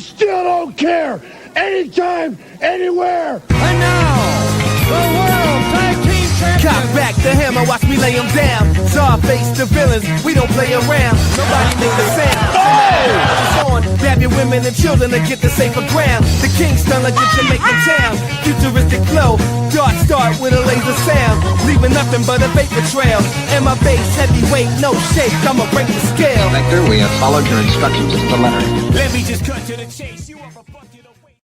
still don't care. Anytime, anywhere. And now, the World Tag Team Champion. Cock back the hammer, watch me lay him down. Saw face the villains, we don't play around. Nobody make a sound. Oh! Grab your women and children to get the safer ground. The Kingston like a Jamaican town. Futuristic flow, dark start with a laser sound. Leaving nothing but a vapor trail. And my bass heavyweight, no shake, I'ma break the scale. Inspector, we have followed your instructions to the letter. Let me just cut to the chase. You are a bucket of weight.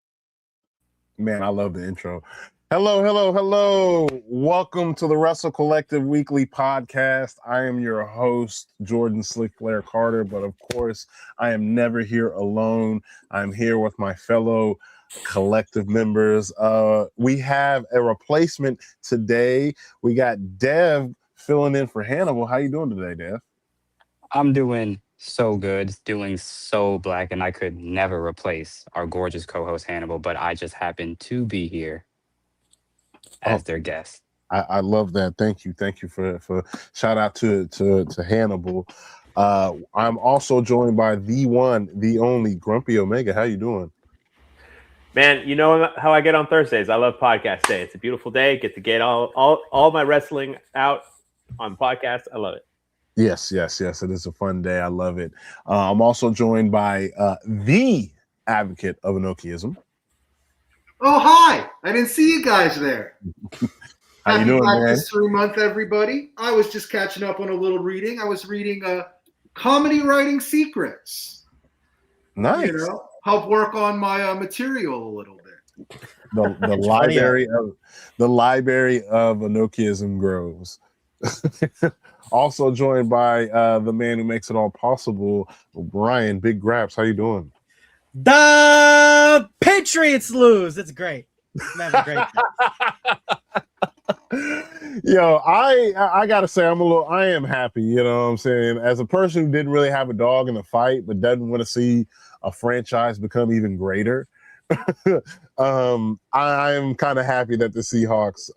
Man, I love the intro. Hello, hello, hello. Welcome to the WrestleCollective Weekly podcast. I am your host, Jordan Slick Flair Carter, but of course, I am never here alone. I'm here with my fellow collective members. We have a replacement today. We got Dev filling in for Hannibal. How you doing today, Dev? I'm doing so good, doing so black, and I could never replace our gorgeous co-host Hannibal, but I just happen to be here as their guest. I love that. Thank you for shout out to Hannibal. I'm also joined by the one, the only Grumpy Omega. How you doing? Man, you know how I get on Thursdays. I love podcast day. It's a beautiful day. Get to get all my wrestling out on podcast. I love it. Yes. It is a fun day. I love it. I'm also joined by the advocate of Enochiism. Oh, hi. I didn't see you guys there. How you doing, man? History Month, everybody. I was just catching up on a little reading. I was reading Comedy Writing Secrets. Nice. You know, help work on my material a little bit. The library of Enochiism grows. Also joined by the man who makes it all possible, Brian Big Graps. How you doing? The Patriots lose. It's great. I'm having a great Yo, I gotta say I am happy, you know what I'm saying? As a person who didn't really have a dog in the fight, but doesn't want to see a franchise become even greater. I am kind of happy that the Seahawks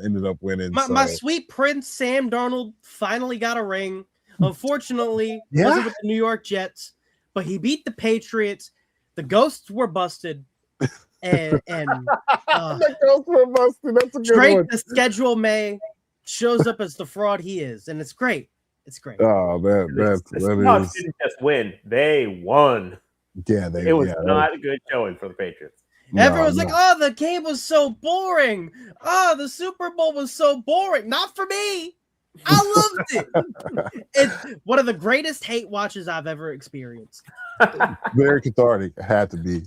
ended up winning. My sweet prince Sam Darnold finally got a ring. Unfortunately, it wasn't with the New York Jets, but he beat the Patriots. The ghosts were busted, and the ghosts were busted. That's a good straight one. the schedule May shows up as the fraud he is, and it's great. It's great. Oh man, The Seahawks didn't just win; they won. Yeah, it was not a good showing for the Patriots. Everyone's like, "Oh, the game was so boring. Oh, the Super Bowl was so boring." Not for me. I loved it. It's one of the greatest hate watches I've ever experienced. Very cathartic. It had to be.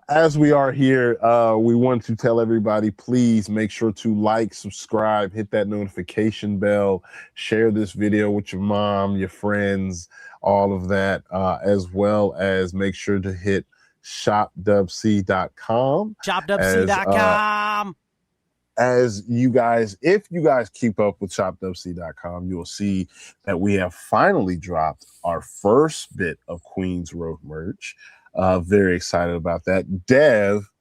As we are here, we want to tell everybody, please make sure to like, subscribe, hit that notification bell, share this video with your mom, your friends, all of that, as well as make sure to hit shopdubc.com. Shopdubc.com. As you guys, if you guys keep up with shopwc.com, you will see that we have finally dropped our first bit of Queens Road merch. Very excited about that. Dev,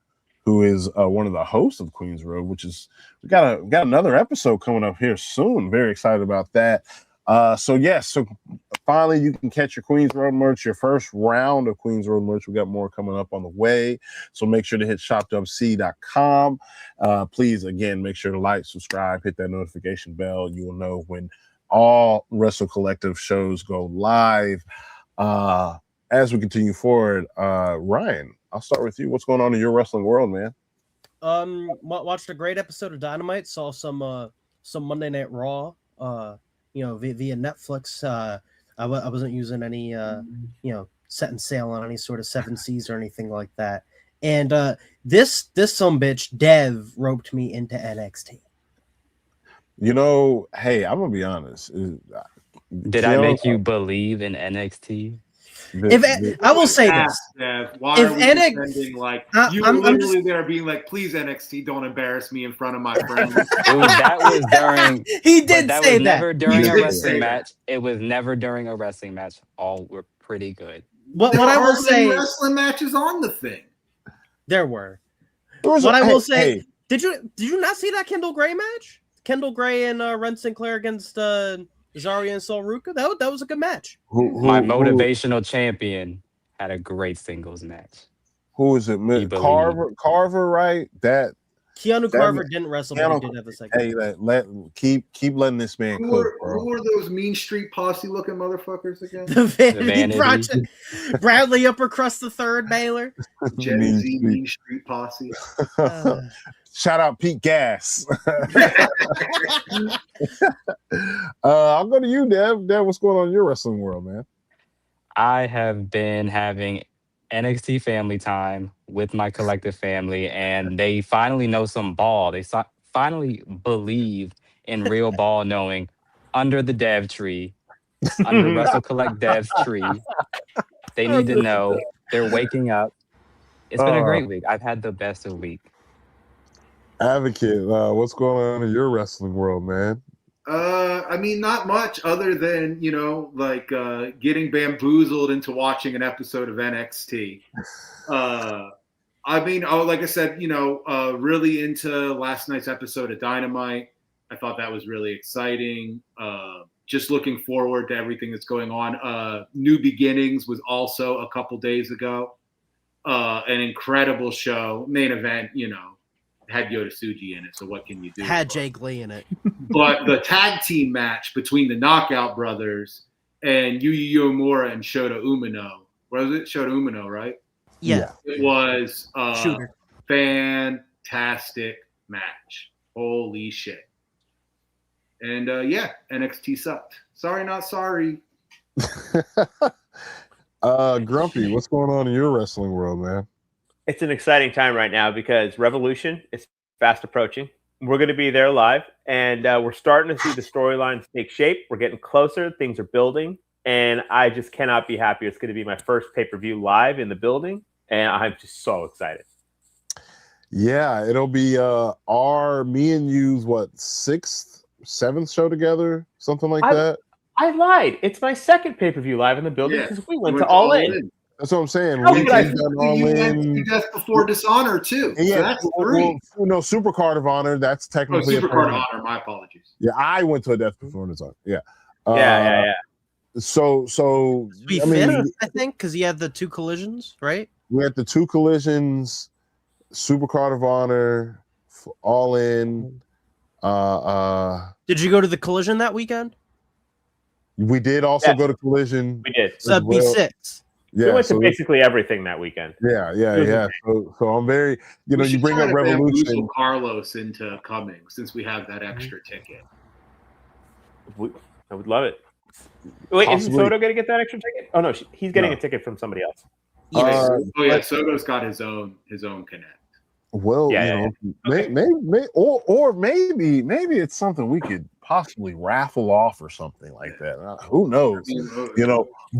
who is one of the hosts of Queens Road, which is we got another episode coming up here soon. Very excited about that. So finally you can catch your Queens Road merch, your first round of Queens Road merch. We got more coming up on the way. So make sure to hit shopwc.com. Please, again, make sure to like, subscribe, hit that notification bell. You will know when all Wrestle Collective shows go live. As we continue forward, Ryan, I'll start with you. What's going on in your wrestling world, man? Watched a great episode of Dynamite. Saw some Monday Night Raw. Via Netflix. I wasn't using any, setting sail on any sort of 7 Seas or anything like that. And this sumbitch Dev roped me into NXT. You know, hey, I'm gonna be honest. Did I make you believe in NXT? I will say this. Why are we pretending like you were literally there being like, please NXT, don't embarrass me in front of my friends. That was during. He did say that. Never during a wrestling match. It was never during a wrestling match. All were pretty good. What I will say, wrestling matches on the thing. There were. I will say, did you not see that Kendall Gray match? Kendall Gray and Ren Sinclair against Zarya and Sol Ruka. That was a good match. My motivational champion had a great singles match. Who is it? He believed. Carver, right? Keanu That Carver ma- didn't wrestle, but he Keanu- did have a second. Hey, keep letting this man cook, bro. Who are those Mean Street Posse looking motherfuckers again? The Vanity, Vanity. Project. Bradley Uppercrust the Third, Baylor. Gen Mean Z Street. Mean Street Posse. Shout out Pete Gas. I'll go to you, Dev. Dev, what's going on in your wrestling world, man? I have been having NXT family time with my collective family, and they finally know some ball. They finally believe in real ball, knowing under the Dev tree, under Wrestle Collect Dev's tree. They need to know. They're waking up. It's been a great week. I've had the best of week. Advocate, what's going on in your wrestling world, man? I mean, not much other than, getting bamboozled into watching an episode of NXT. Like I said, really into last night's episode of Dynamite. I thought that was really exciting. Just looking forward to everything that's going on. New Beginnings was also a couple days ago. An incredible show. Main event, had Yota Tsuji in it, so what can you do? Had Jake Lee in it. But the tag team match between the Knockout Brothers and Yuya Uemura and Shota Umino, what was it? Shota Umino, right? Yeah. It was a Shooter. fantastic match. Holy shit. And NXT sucked. Sorry, not sorry. Grumpy, what's going on in your wrestling world, man? It's an exciting time right now because Revolution is fast approaching. We're going to be there live, and we're starting to see the storylines take shape. We're getting closer. Things are building, and I just cannot be happier. It's going to be my first pay-per-view live in the building, and I'm just so excited. Yeah, it'll be me and you's sixth, seventh show together, something like that. I lied. It's my second pay-per-view live in the building because we went to All In. That's what I'm saying. How We've could I- done All You went In. to Death Before Dishonor, too. So Yeah, that's three. Super Card of Honor. That's technically Super a Card of pay-per-view. Honor. My apologies. Yeah, I went to a Death Before Dishonor. Yeah. Yeah. So We I mean, finished, I think, because you had the two collisions, right? we had the two collisions, Super Card of Honor, All In. Did you go to the collision that weekend? We did also Yes. go to Collision. We did. So that'd be well. 6. Yeah, We went to so basically everything that weekend. yeah. So I'm very, We you should bring try up to Revolution. bamboozle Carlos into coming since we have that extra ticket. I would love it. Wait, isn't Possibly. Soto going to get that extra ticket? Oh no, he's getting No. a ticket from somebody else. Soto's got his own connect. Well, Yeah, maybe it's something we could possibly raffle off or something like that. Who knows?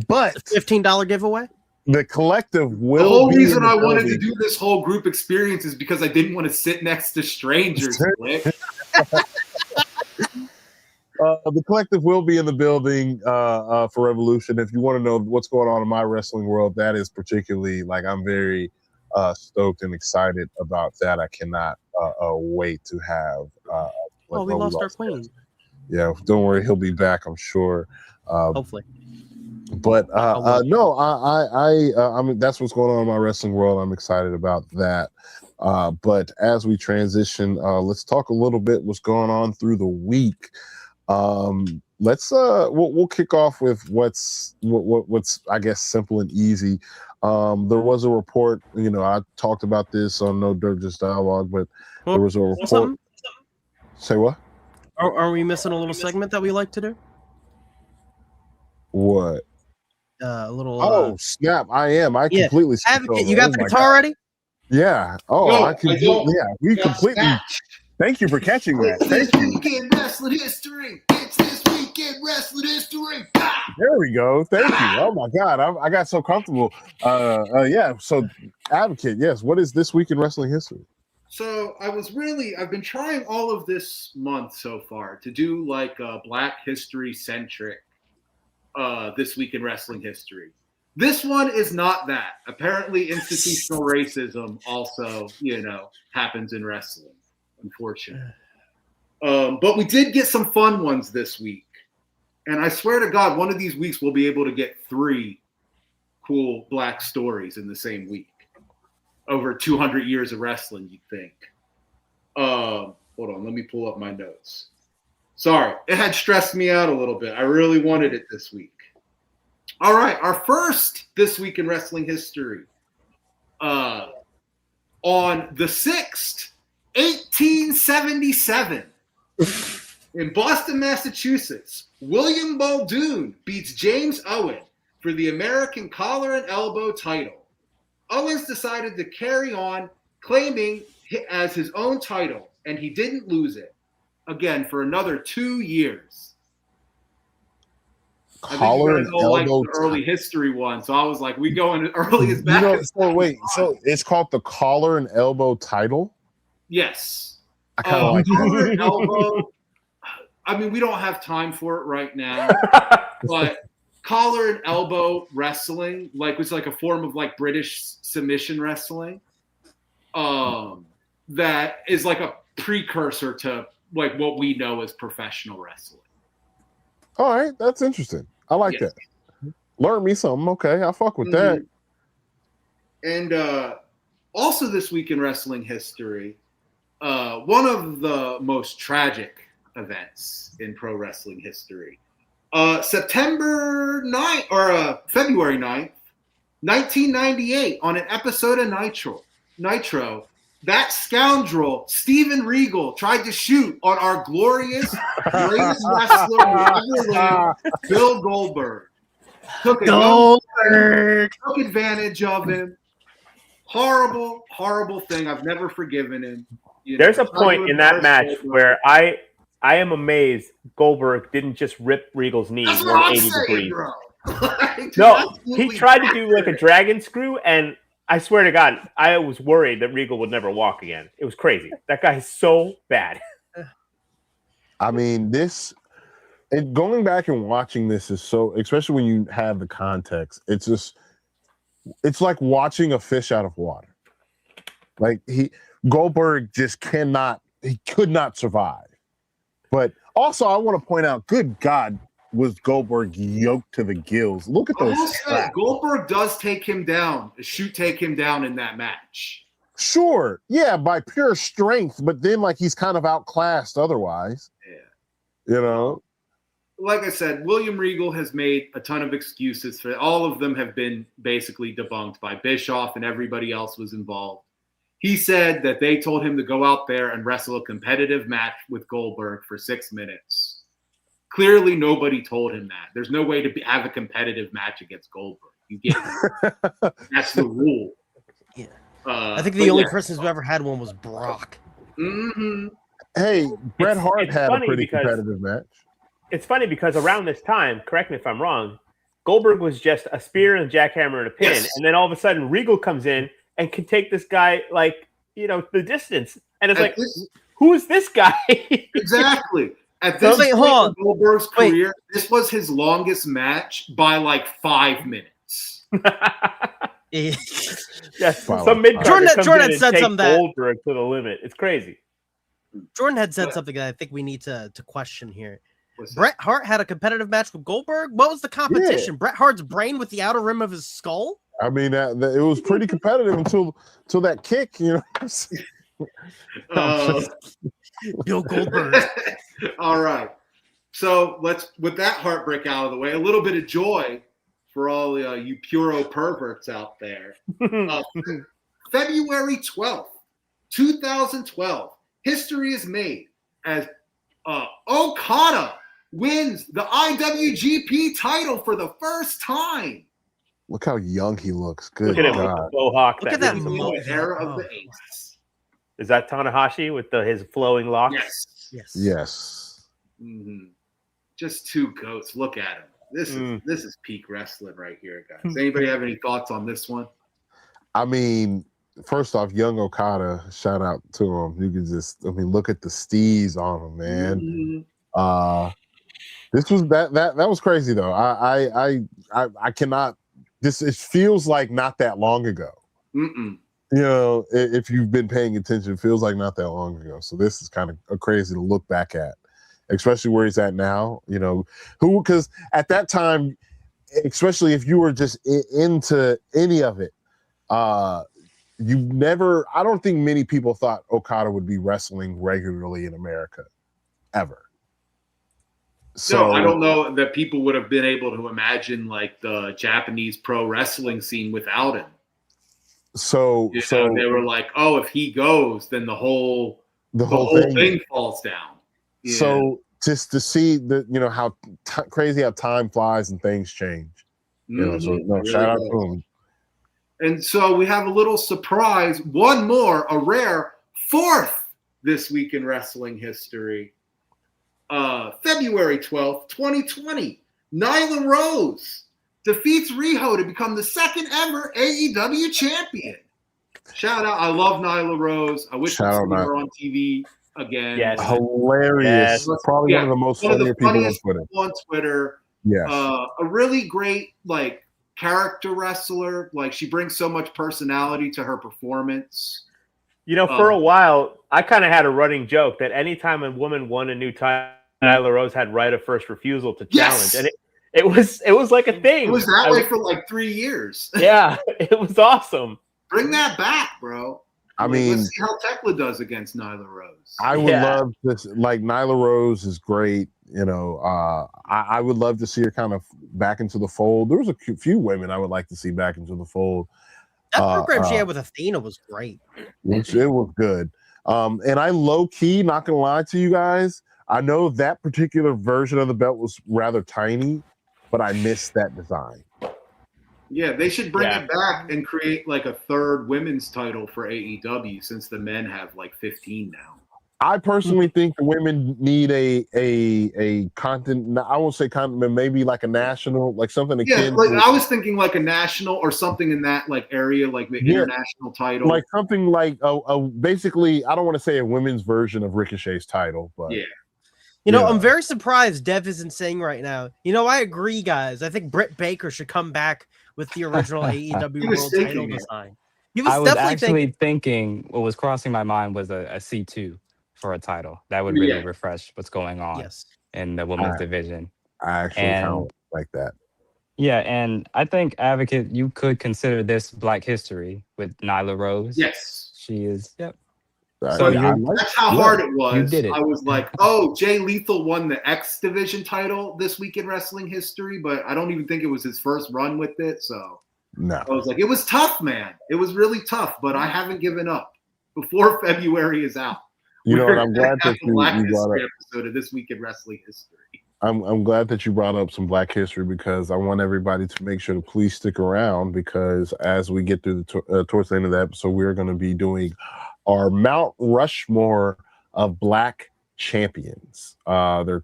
But $15 giveaway? the collective will. The whole be reason in the I wanted to building. do this whole group experience is because I didn't want to sit next to strangers. Nick. The collective will be in the building for Revolution. If you want to know what's going on in my wrestling world, that is particularly I'm very stoked and excited about that. I cannot wait to have. We lost our queen. Yeah, don't worry, he'll be back, I'm sure. Hopefully. But no, I mean that's what's going on in my wrestling world. I'm excited about that. But as we transition, let's talk a little bit what's going on through the week. We'll kick off with what's I guess simple and easy. There was a report, I talked about this on No Dirt Just Dialogue, but there was a report. Something? Say what? Are we missing a little segment that we like to do? What? A little. Oh snap! I am. I Yeah. completely. skipped Advocate, over. you got Oh the my guitar God. ready? Yeah. Oh, No, I can. I don't. Yeah, we Got completely. snatched. Thank you for catching that. It's this Thank you. weekend wrestling history. It's this weekend wrestling history. There we go. Thank you. Oh my God, I got so comfortable. Yeah. So, Advocate, yes. What is this week in wrestling history? So I've been trying all of this month so far to do a Black History centric This Week in Wrestling History. This one is not that. Apparently institutional racism also, happens in wrestling, unfortunately. But we did get some fun ones this week. And I swear to God, one of these weeks we'll be able to get 3 cool black stories in the same week. Over 200 years of wrestling, you'd think. Hold on, let me pull up my notes. Sorry, it had stressed me out a little bit. I really wanted it this week. All right, our first This Week in Wrestling History. On the 6th, 1877, in Boston, Massachusetts, William Muldoon beats James Owen for the American Collar and Elbow title. Owens decided to carry on, claiming it as his own title, and he didn't lose it. Again, for another 2 years. Collar and elbow. Like the early history one, so I was like, we going as early as back. So it's called the collar and elbow title? Yes. I kind of like collar and elbow. I mean, we don't have time for it right now, but collar and elbow wrestling, like, was like a form of like British submission wrestling. That is like a precursor to like what we know as professional wrestling. All right, that's interesting. I like that. Learn me something. Okay, I fuck with that. And also this week in wrestling history, one of the most tragic events in pro wrestling history. September 9th or February 9th, 1998, on an episode of Nitro, that scoundrel, Steven Regal, tried to shoot on our glorious, greatest wrestler who ever lived, Bill Goldberg. Took advantage of him. Horrible, horrible thing. I've never forgiven him. There's a point in that match where I am amazed Goldberg didn't just rip Regal's knee 180 degrees. Bro. No, he tried to do like a dragon screw, and I swear to God, I was worried that Regal would never walk again. It was crazy. That guy is so bad. I mean, going back and watching this is so, especially when you have the context, it's like watching a fish out of water. Like Goldberg just could not survive. But also, I want to point out, good God, was Goldberg yoked to the gills. Look at those straps. Goldberg does take him down in that match. Sure, yeah, by pure strength, but then like he's kind of outclassed otherwise. Yeah. You know? Like I said, William Regal has made a ton of excuses for it. All of them have been basically debunked by Bischoff, and everybody else was involved. He said that they told him to go out there and wrestle a competitive match with Goldberg for 6 minutes. Clearly, nobody told him that. There's no way to have a competitive match against Goldberg. You get it. That's the rule. Yeah. I think the only person who ever had one was Brock. Mm-hmm. Hey, Bret Hart had a pretty competitive match. It's funny because around this time, correct me if I'm wrong, Goldberg was just a spear and a jackhammer and a pin. Yes. And then all of a sudden, Regal comes in and can take this guy, like, the distance. And it's who is this guy? Exactly. At this point in Goldberg's career, this was his longest match by like 5 minutes. Yes, some mid-carder Jordan said something that Goldberg to the limit. It's crazy. Jordan had said something that I think we need to question here. Bret Hart had a competitive match with Goldberg. What was the competition? Yeah. Bret Hart's brain with the outer rim of his skull? I mean, it was pretty competitive until that kick, Bill Goldberg. All right. So with that heartbreak out of the way, a little bit of joy for all you puro perverts out there. February 12th, 2012, history is made as Okada wins the IWGP title for the first time. Look how young he looks. Good Look at God. him with the Mohawk. Look at that era of the Ace. Is that Tanahashi with his flowing locks? Yes. Mm-hmm. Just two goats. Look at him. This is peak wrestling right here, guys. Does anybody have any thoughts on this one? I mean, first off, young Okada, shout out to him. You can look at the steez on him, man. Mm-hmm. This was that was crazy though. I cannot. It feels like not that long ago. Mm-mm. If you've been paying attention, it feels like not that long ago. So this is kind of crazy to look back at, especially where he's at now. Because at that time, especially if you were just into any of it. You never. I don't think many people thought Okada would be wrestling regularly in America, ever. So No, I don't know that people would have been able to imagine like the Japanese pro wrestling scene without him. So They were like, oh, if he goes, then the whole thing falls down. Yeah. So just to see how crazy how time flies and things change. So shout out to him. And so we have a little surprise, one more, a rare fourth this week in wrestling history. February 12th, 2020, Nyla Rose defeats Riho to become the second ever AEW champion. Shout out. I love Nyla Rose. I wish I'd seen her on TV again. Yes. Hilarious. Yes. Probably one of the most funnier people on Twitter. Yes. A really great character wrestler. Like, she brings so much personality to her performance. For a while, I kind of had a running joke that anytime a woman won a new title, Nyla Rose had right of first refusal to challenge. Yes. And it was like a thing. It was that way for like 3 years. Yeah, it was awesome. Bring that back, bro. I mean, let's see how Thekla does against Nyla Rose. I would love this. Like, Nyla Rose is great. I would love to see her kind of back into the fold. There was a few women I would like to see back into the fold. That program she had with Athena was great. It was good. And I low key, not gonna lie to you guys, I know that particular version of the belt was rather tiny, but I missed that design. Yeah, they should bring it back and create like a third women's title for AEW, since the men have like 15 now. I personally think the women need a content. I won't say content, but maybe like a national, like something akin. Yeah, I was thinking like a national or something in that like area, like the international title, like something like basically. I don't want to say a women's version of Ricochet's title, but I'm very surprised Dev isn't saying right now. I agree, guys. I think Britt Baker should come back with the original AEW World Title design. I was actually thinking what was crossing my mind was a C2 for a title. That would really refresh what's going on in the women's division. I actually kind of like that. Yeah, and I think, Advocate, you could consider this Black History with Nyla Rose. Yes. She is, So that's how hard it was. You did it. I was like, oh, Jay Lethal won the X Division title this week in wrestling history, but I don't even think it was his first run with it. So no. I was like, it was tough, man. It was really tough, but I haven't given up. Before February is out. I'm glad that you brought up episode of This Week in Wrestling History. I'm glad that you brought up some Black history, because I want everybody to make sure to please stick around, because as we get through towards the end of the episode, we're going to be doing our Mount Rushmore of Black champions. They're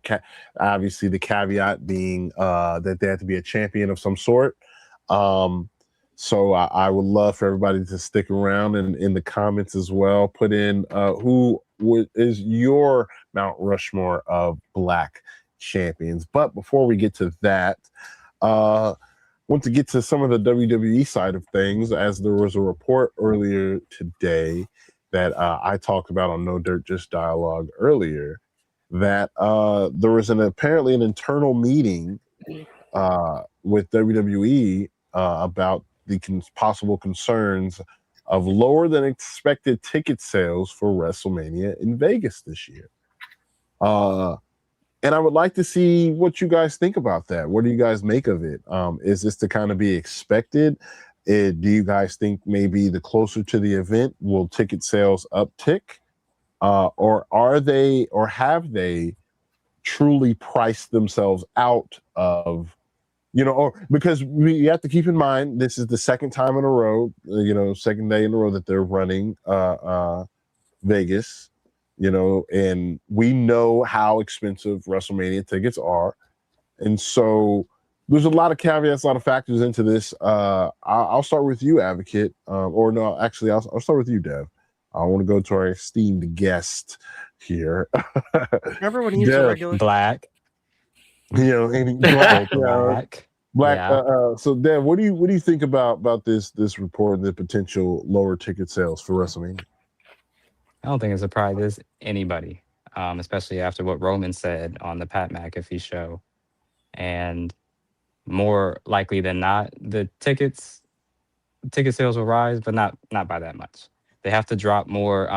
obviously the caveat being that they have to be a champion of some sort. So I would love for everybody to stick around, and in the comments as well, put in who is your Mount Rushmore of Black champions. But before we get to that, want to get to some of the WWE side of things, as there was a report earlier today that I talked about on No Dirt Just Dialogue earlier, that there was apparently an internal meeting with WWE about the possible concerns of lower than expected ticket sales for WrestleMania in Vegas this year. And I would like to see what you guys think about that. What do you guys make of it? Is this to kind of be expected? Do you guys think maybe the closer to the event will ticket sales uptick? Or have they truly priced themselves out of, because we have to keep in mind, this is the second time in a row, second day in a row that they're running Vegas, and we know how expensive WrestleMania tickets are. And so there's a lot of caveats, a lot of factors into this. I'll start with you, Advocate. Or no, actually, I'll start with you, Dev. I want to go to our esteemed guest here. Everyone uses a regular Black. Black. Yeah. So, Dev, what do you think about this report and the potential lower ticket sales for WrestleMania? I don't think it surprises anybody, especially after what Roman said on the Pat McAfee show. And more likely than not, the ticket sales will rise, but not by that much. They have to drop more.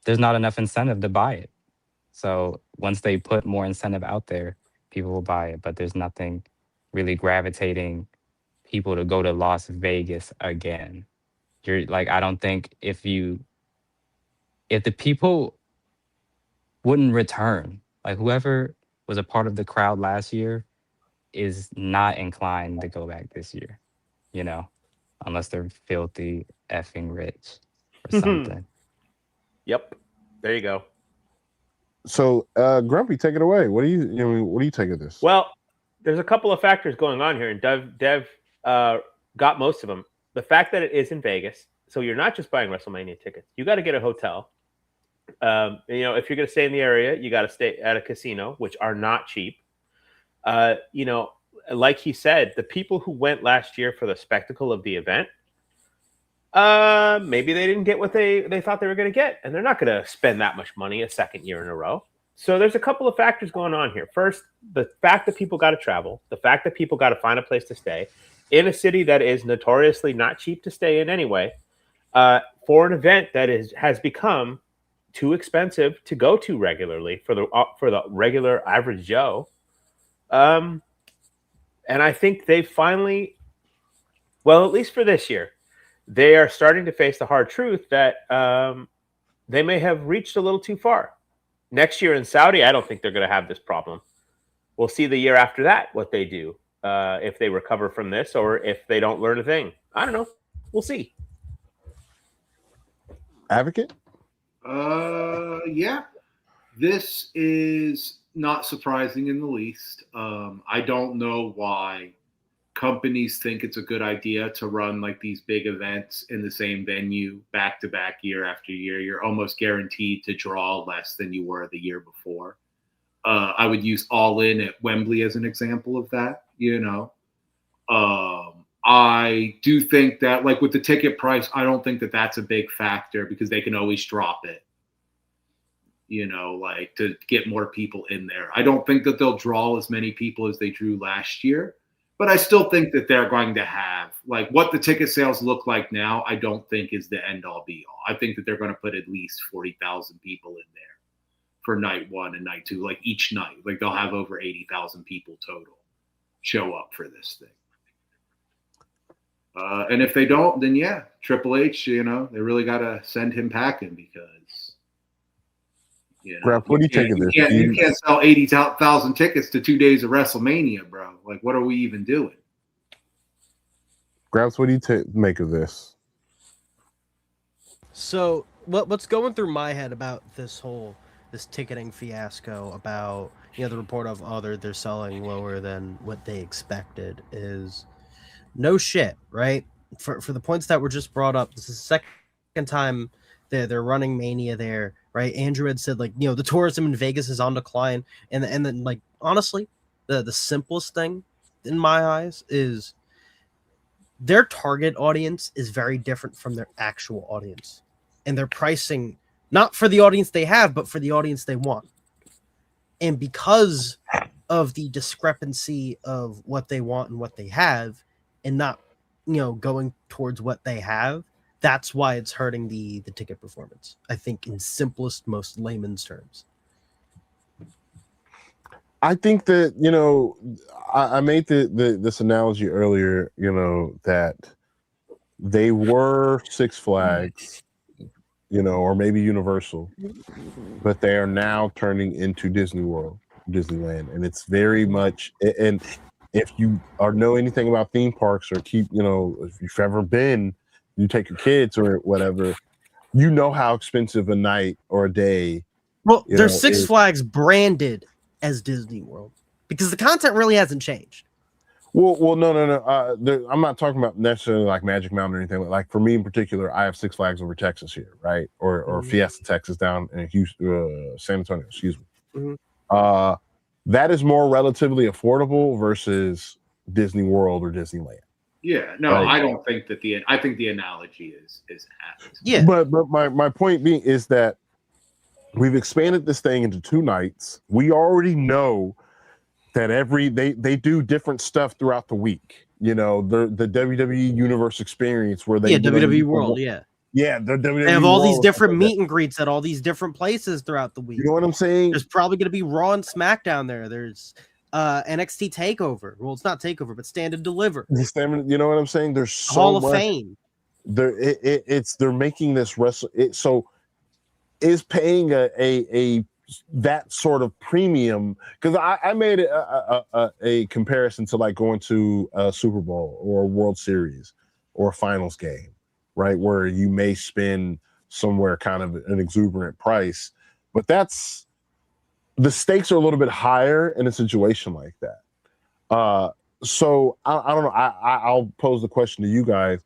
There's not enough incentive to buy it. So once they put more incentive out there, people will buy it. But there's nothing really gravitating people to go to Las Vegas again. You're like, I don't think if the people wouldn't return, like whoever was a part of the crowd last year is not inclined to go back this year, you know, unless they're filthy effing rich or something. Yep. There you go. So, Grumpy, take it away. What do you take of this? Well, there's a couple of factors going on here, and Dev got most of them. The fact that it is in Vegas, so you're not just buying WrestleMania tickets. You got to get a hotel. If you're going to stay in the area, you got to stay at a casino, which are not cheap. Like he said, the people who went last year for the spectacle of the event, maybe they didn't get what they thought they were going to get, and they're not going to spend that much money a second year in a row. So there's a couple of factors going on here. First, the fact that people got to travel, the fact that people got to find a place to stay in a city that is notoriously not cheap to stay in anyway, for an event that has become too expensive to go to regularly for the regular average Joe. And I think they finally, well, at least for this year, they are starting to face the hard truth that they may have reached a little too far. Next year in Saudi, I don't think they're going to have this problem. We'll see the year after that what they do, if they recover from this or if they don't learn a thing. I don't know. We'll see. Advocate? Yeah. This is not surprising in the least. I don't know why companies think it's a good idea to run like these big events in the same venue back to back year after year. You're almost guaranteed to draw less than you were the year before. I would use All In at Wembley as an example of that, I do think that, like with the ticket price, I don't think that that's a big factor because they can always drop it, to get more people in there. I don't think that they'll draw as many people as they drew last year, but I still think that they're going to have, like, what the ticket sales look like now, I don't think is the end all be all. I think that they're going to put at least 40,000 people in there for night one and night two, like each night. Like they'll have over 80,000 people total show up for this thing. And if they don't, then yeah, Triple H, they really got to send him packing because, Graf, what do you think of this? You can't sell 80,000 tickets to 2 days of WrestleMania, bro. Like, what are we even doing? Graf, what do you make of this? So what's going through my head about this ticketing fiasco, about the report of they're selling lower than what they expected, is no shit, right? For the points that were just brought up, this is the second time they're running Mania there, right? Andrew had said, like, the tourism in Vegas is on decline, and then, like, honestly, the simplest thing in my eyes is their target audience is very different from their actual audience, and they're pricing not for the audience they have, but for the audience they want. And because of the discrepancy of what they want and what they have, and not, going towards what they have, that's why it's hurting the ticket performance, I think, in simplest, most layman's terms. I think that, I made this analogy earlier, that they were Six Flags, or maybe Universal, but they are now turning into Disney World, Disneyland. And it's very much, and if you know anything about theme parks, or if you've ever been, you take your kids or whatever, how expensive a night or a day. Well, there's Six Flags branded as Disney World because the content really hasn't changed. Well, no. I'm not talking about necessarily like Magic Mountain or anything. Like for me in particular, I have Six Flags over Texas here, right? Or Fiesta Texas down in Houston, San Antonio. Excuse me. Mm-hmm. That is more relatively affordable versus Disney World or Disneyland. Yeah, no, right. I don't think that I think the analogy is apt. Yeah, but my point being is that we've expanded this thing into 2 nights. We already know that they do different stuff throughout the week. You know, the WWE Universe experience where they WWE World, yeah. Yeah, the WWE They have all these World, different meet and greets at all these different places throughout the week. You know what I'm saying? There's probably going to be Raw and SmackDown there. There's NXT Takeover. Well, it's not Takeover, but Stand and Deliver. You know what I'm saying? There's so Hall of much. Fame. They're making this so is paying that sort of premium, because I made a comparison to like going to a Super Bowl or a World Series or a finals game, right, where you may spend somewhere kind of an exuberant price, but the stakes are a little bit higher in a situation like that. So I don't know. I'll pose the question to you guys: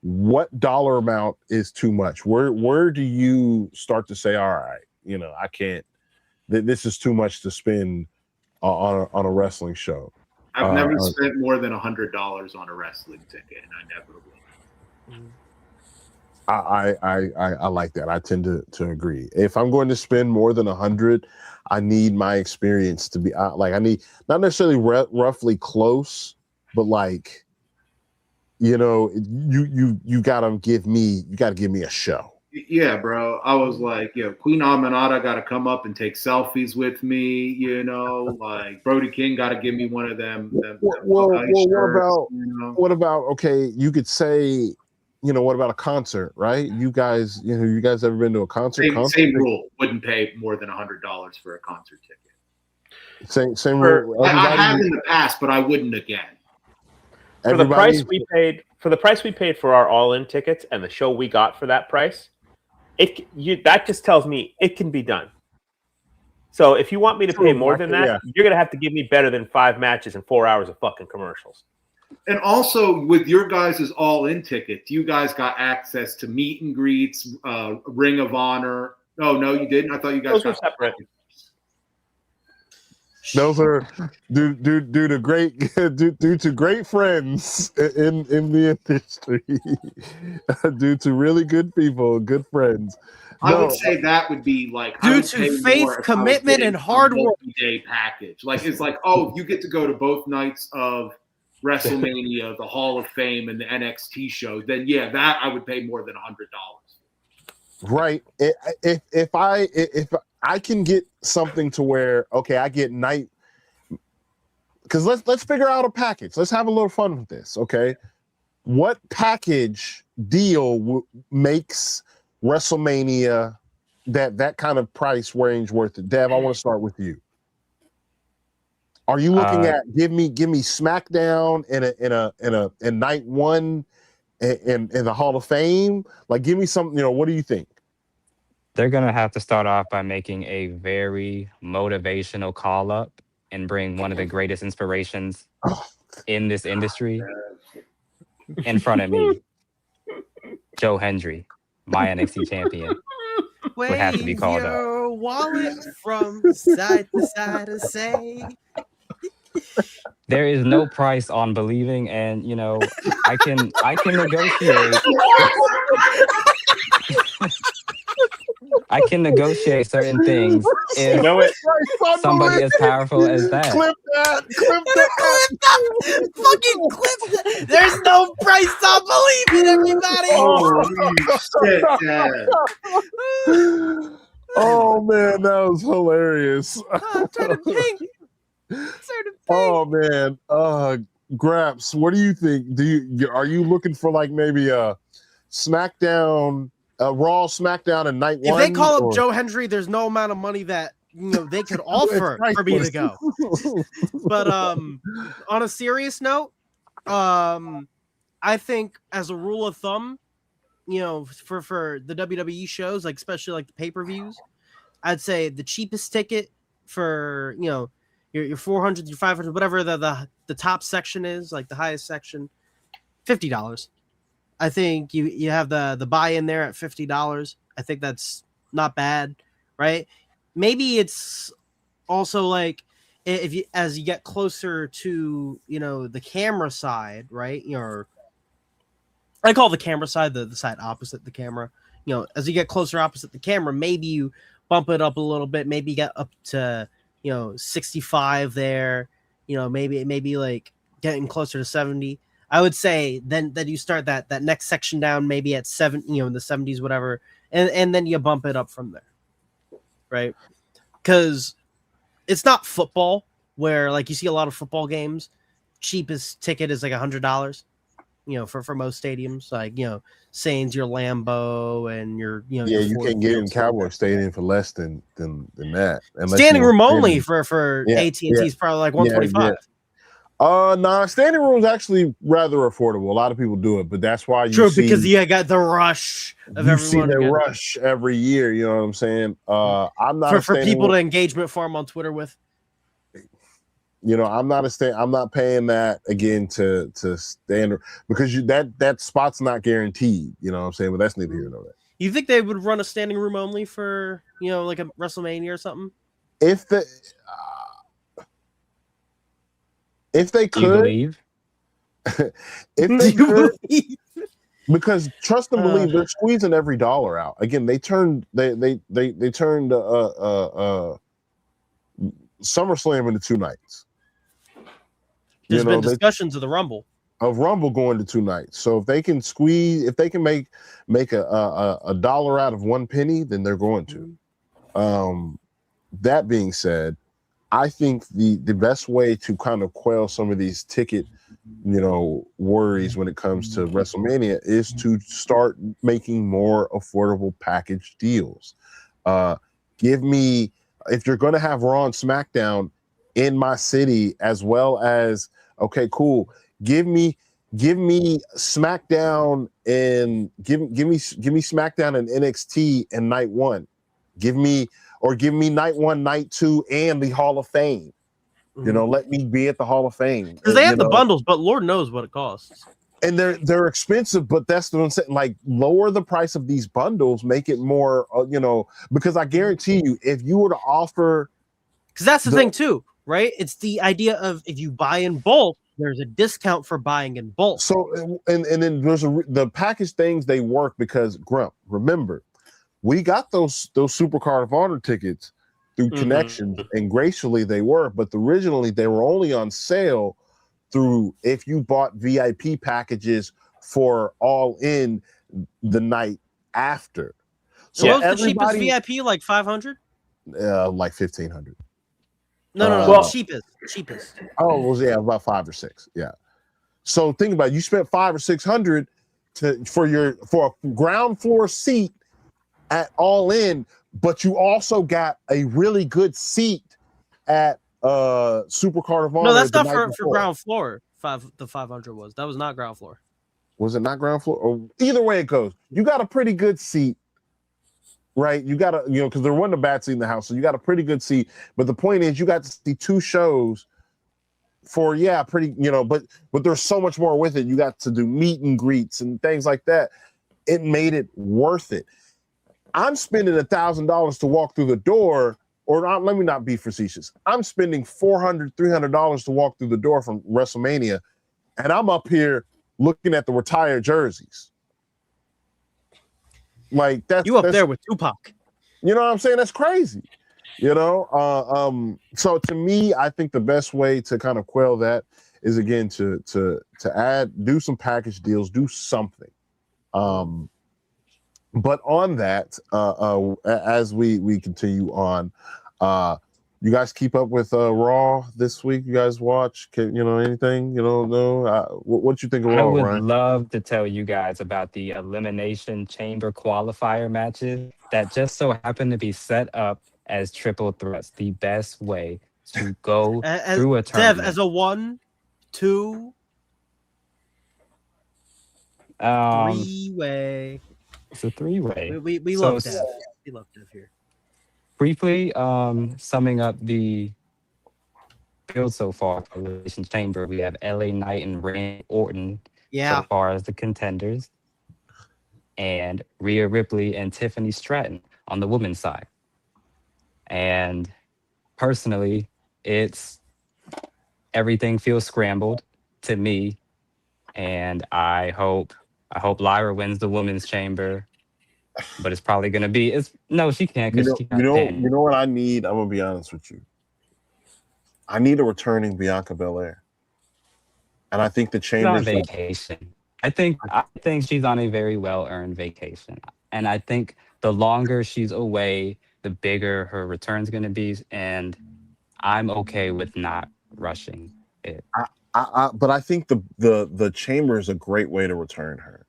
what dollar amount is too much? Where do you start to say, all right, you know, I can't. This is too much to spend on a wrestling show? I've never spent more than $100 on a wrestling ticket, and I never will. I like that. I tend to agree. If I'm going to spend more than 100, I need my experience to be like, I need not necessarily roughly close, but like, you know, you gotta give me a show. Yeah, bro. I was like, Queen Aminata got to come up and take selfies with me. You know, like Brody King got to give me one of them. What about? Okay, you could say, you know, what about a concert, right? You guys ever been to a concert? Same rule. Wouldn't pay more than $100 for a concert ticket. Same rule. I have in the past, but I wouldn't again. For the price we paid for our all-in tickets and the show we got for that price, that just tells me it can be done. So if you want me to pay more than that, you're gonna have to give me better than 5 matches and 4 hours of fucking commercials. And also with your guys' all-in tickets, you guys got access to meet and greets, Ring of Honor. Oh no, you didn't. I thought you guys got separate. Those are due to great friends in the industry, due to really good people, good friends. I would say that would be like due to faith, commitment, and hard work. Day package, like it's like, oh, you get to go to both nights of WrestleMania, the Hall of Fame, and the NXT show. Then that I would pay more than $100. Right. If I can get something to where, okay, I get night, because let's figure out a package. Let's have a little fun with this, okay? What package deal makes WrestleMania that kind of price range worth it? Dev, I want to start with you. Are you looking at give me SmackDown in night one in the Hall of Fame? Like, give me something. You know, what do you think? They're going to have to start off by making a very motivational call up and bring one of the greatest inspirations in this industry in front of me. Joe Hendry, my NXT champion, would have to be called up. Wallet from side to side and say. There is no price on believing, and you know, I can negotiate. I can negotiate certain things if somebody as powerful as that. Clip that. Fucking clip that. There's no price on believing, everybody. Oh, shit, Oh man, that was hilarious. Oh man, Graps, what do you think? Are you looking for like maybe a SmackDown, a Raw SmackDown and night one? If they call up Joe Hendry, there's no amount of money that they could offer for me to go. But on a serious note, I think as a rule of thumb, for the WWE shows, like especially like the pay-per-views, I'd say the cheapest ticket for your 400, your 500, whatever the top section is, like the highest section, $50. I think you have the buy-in there at $50. I think that's not bad, right? Maybe it's also like as you get closer to the camera side, right? I call the camera side the side opposite the camera. As you get closer opposite the camera, maybe you bump it up a little bit. Maybe get up to 65 there. maybe like getting closer to 70. I would say then you start that next section down maybe at 7, in the 70s, whatever, and then you bump it up from there, right? Because it's not football where like you see a lot of football games, cheapest ticket is like $100, for most stadiums, like Saints, your Lambeau, and your Yeah, your you Ford can't get in Fields. Cowboy Stadium for less than that. unless Standing you room want only standing. for Yeah, AT&T is probably like 125. Nah, standing room is actually rather affordable. A lot of people do it, but that's why you True, see because you got the rush of you see everyone the again. rush every year. You know what I'm saying? I'm not a for standing people room, to engagement farm on Twitter with. I'm not paying that again to stand because that spot's not guaranteed. You know what I'm saying? But that's neither here nor there. You think they would run a standing room only for like a WrestleMania or something? If they Do you could, believe? if they could, believe? because trust and believe, they're squeezing every dollar out. Again, they turned SummerSlam into 2 nights. There's been discussions of the Rumble. Of Rumble going to 2 nights. So if they can make a dollar out of 1 penny, then they're going to. That being said, I think the best way to kind of quell some of these ticket, worries when it comes to WrestleMania is to start making more affordable package deals. Give me, if you're going to have Raw and SmackDown in my city, as well as, okay, cool. Give me SmackDown and give me SmackDown and NXT and night 1. Give me night 1, night 2, and the Hall of Fame. Let me be at the Hall of Fame. Because they have the bundles, but Lord knows what it costs. And they're expensive, but that's what I'm saying. Like, lower the price of these bundles, make it more, because I guarantee you, if you were to offer, because that's the thing too, right? It's the idea of if you buy in bulk, there's a discount for buying in bulk. So, and then there's the package things, they work because Grump. Remember, we got those Supercard of Honor tickets through connections, and gracefully they were, but originally they were only on sale through if you bought VIP packages for All In the night after. So what was the cheapest VIP, like 500? Like 1,500. No, cheapest. Oh, well, yeah, about 5 or 6. Yeah. So think about it. You spent 500 or 600 for a ground floor seat at All In, but you also got a really good seat at Supercard of Honor. No, that's not for ground floor. The 500 was. That was not ground floor. Was it not ground floor? Or either way it goes, you got a pretty good seat, right? You got because there wasn't a bad seat in the house, so you got a pretty good seat. But the point is, you got to see 2 shows for pretty, but there's so much more with it. You got to do meet and greets and things like that. It made it worth it. I'm spending $1,000 to walk through the door, or not, let me not be facetious. I'm spending $400, $300 to walk through the door from WrestleMania, and I'm up here looking at the retired jerseys. Like that's there with Tupac. You know what I'm saying? That's crazy. So to me, I think the best way to kind of quell that is again to do some package deals, do something. But on that, as we continue on, you guys keep up with Raw this week? You guys watch? Anything? No. What you think of Raw, I would Ryan? love to tell you guys about the Elimination Chamber qualifier matches that just so happen to be set up as triple threats. The best way to go through a tournament. Dev, as a 1, 2, 3-way. It's a 3-way. We love Dev. We love Dev here. Briefly, summing up the field so far for Elimination Chamber, we have LA Knight and Randy Orton so far as the contenders, and Rhea Ripley and Tiffany Stratton on the women's side. And personally, everything feels scrambled to me, and I hope Lyra wins the women's chamber, but it's probably going to be she can't. You know what I need? I'm gonna be honest with you. I need a returning Bianca Belair, and I think the She's on Chambers. vacation. I think she's on a very well earned vacation, and I think the longer she's away, the bigger her return's going to be, and I'm okay with not rushing it. But I think the chamber is a great way to return her,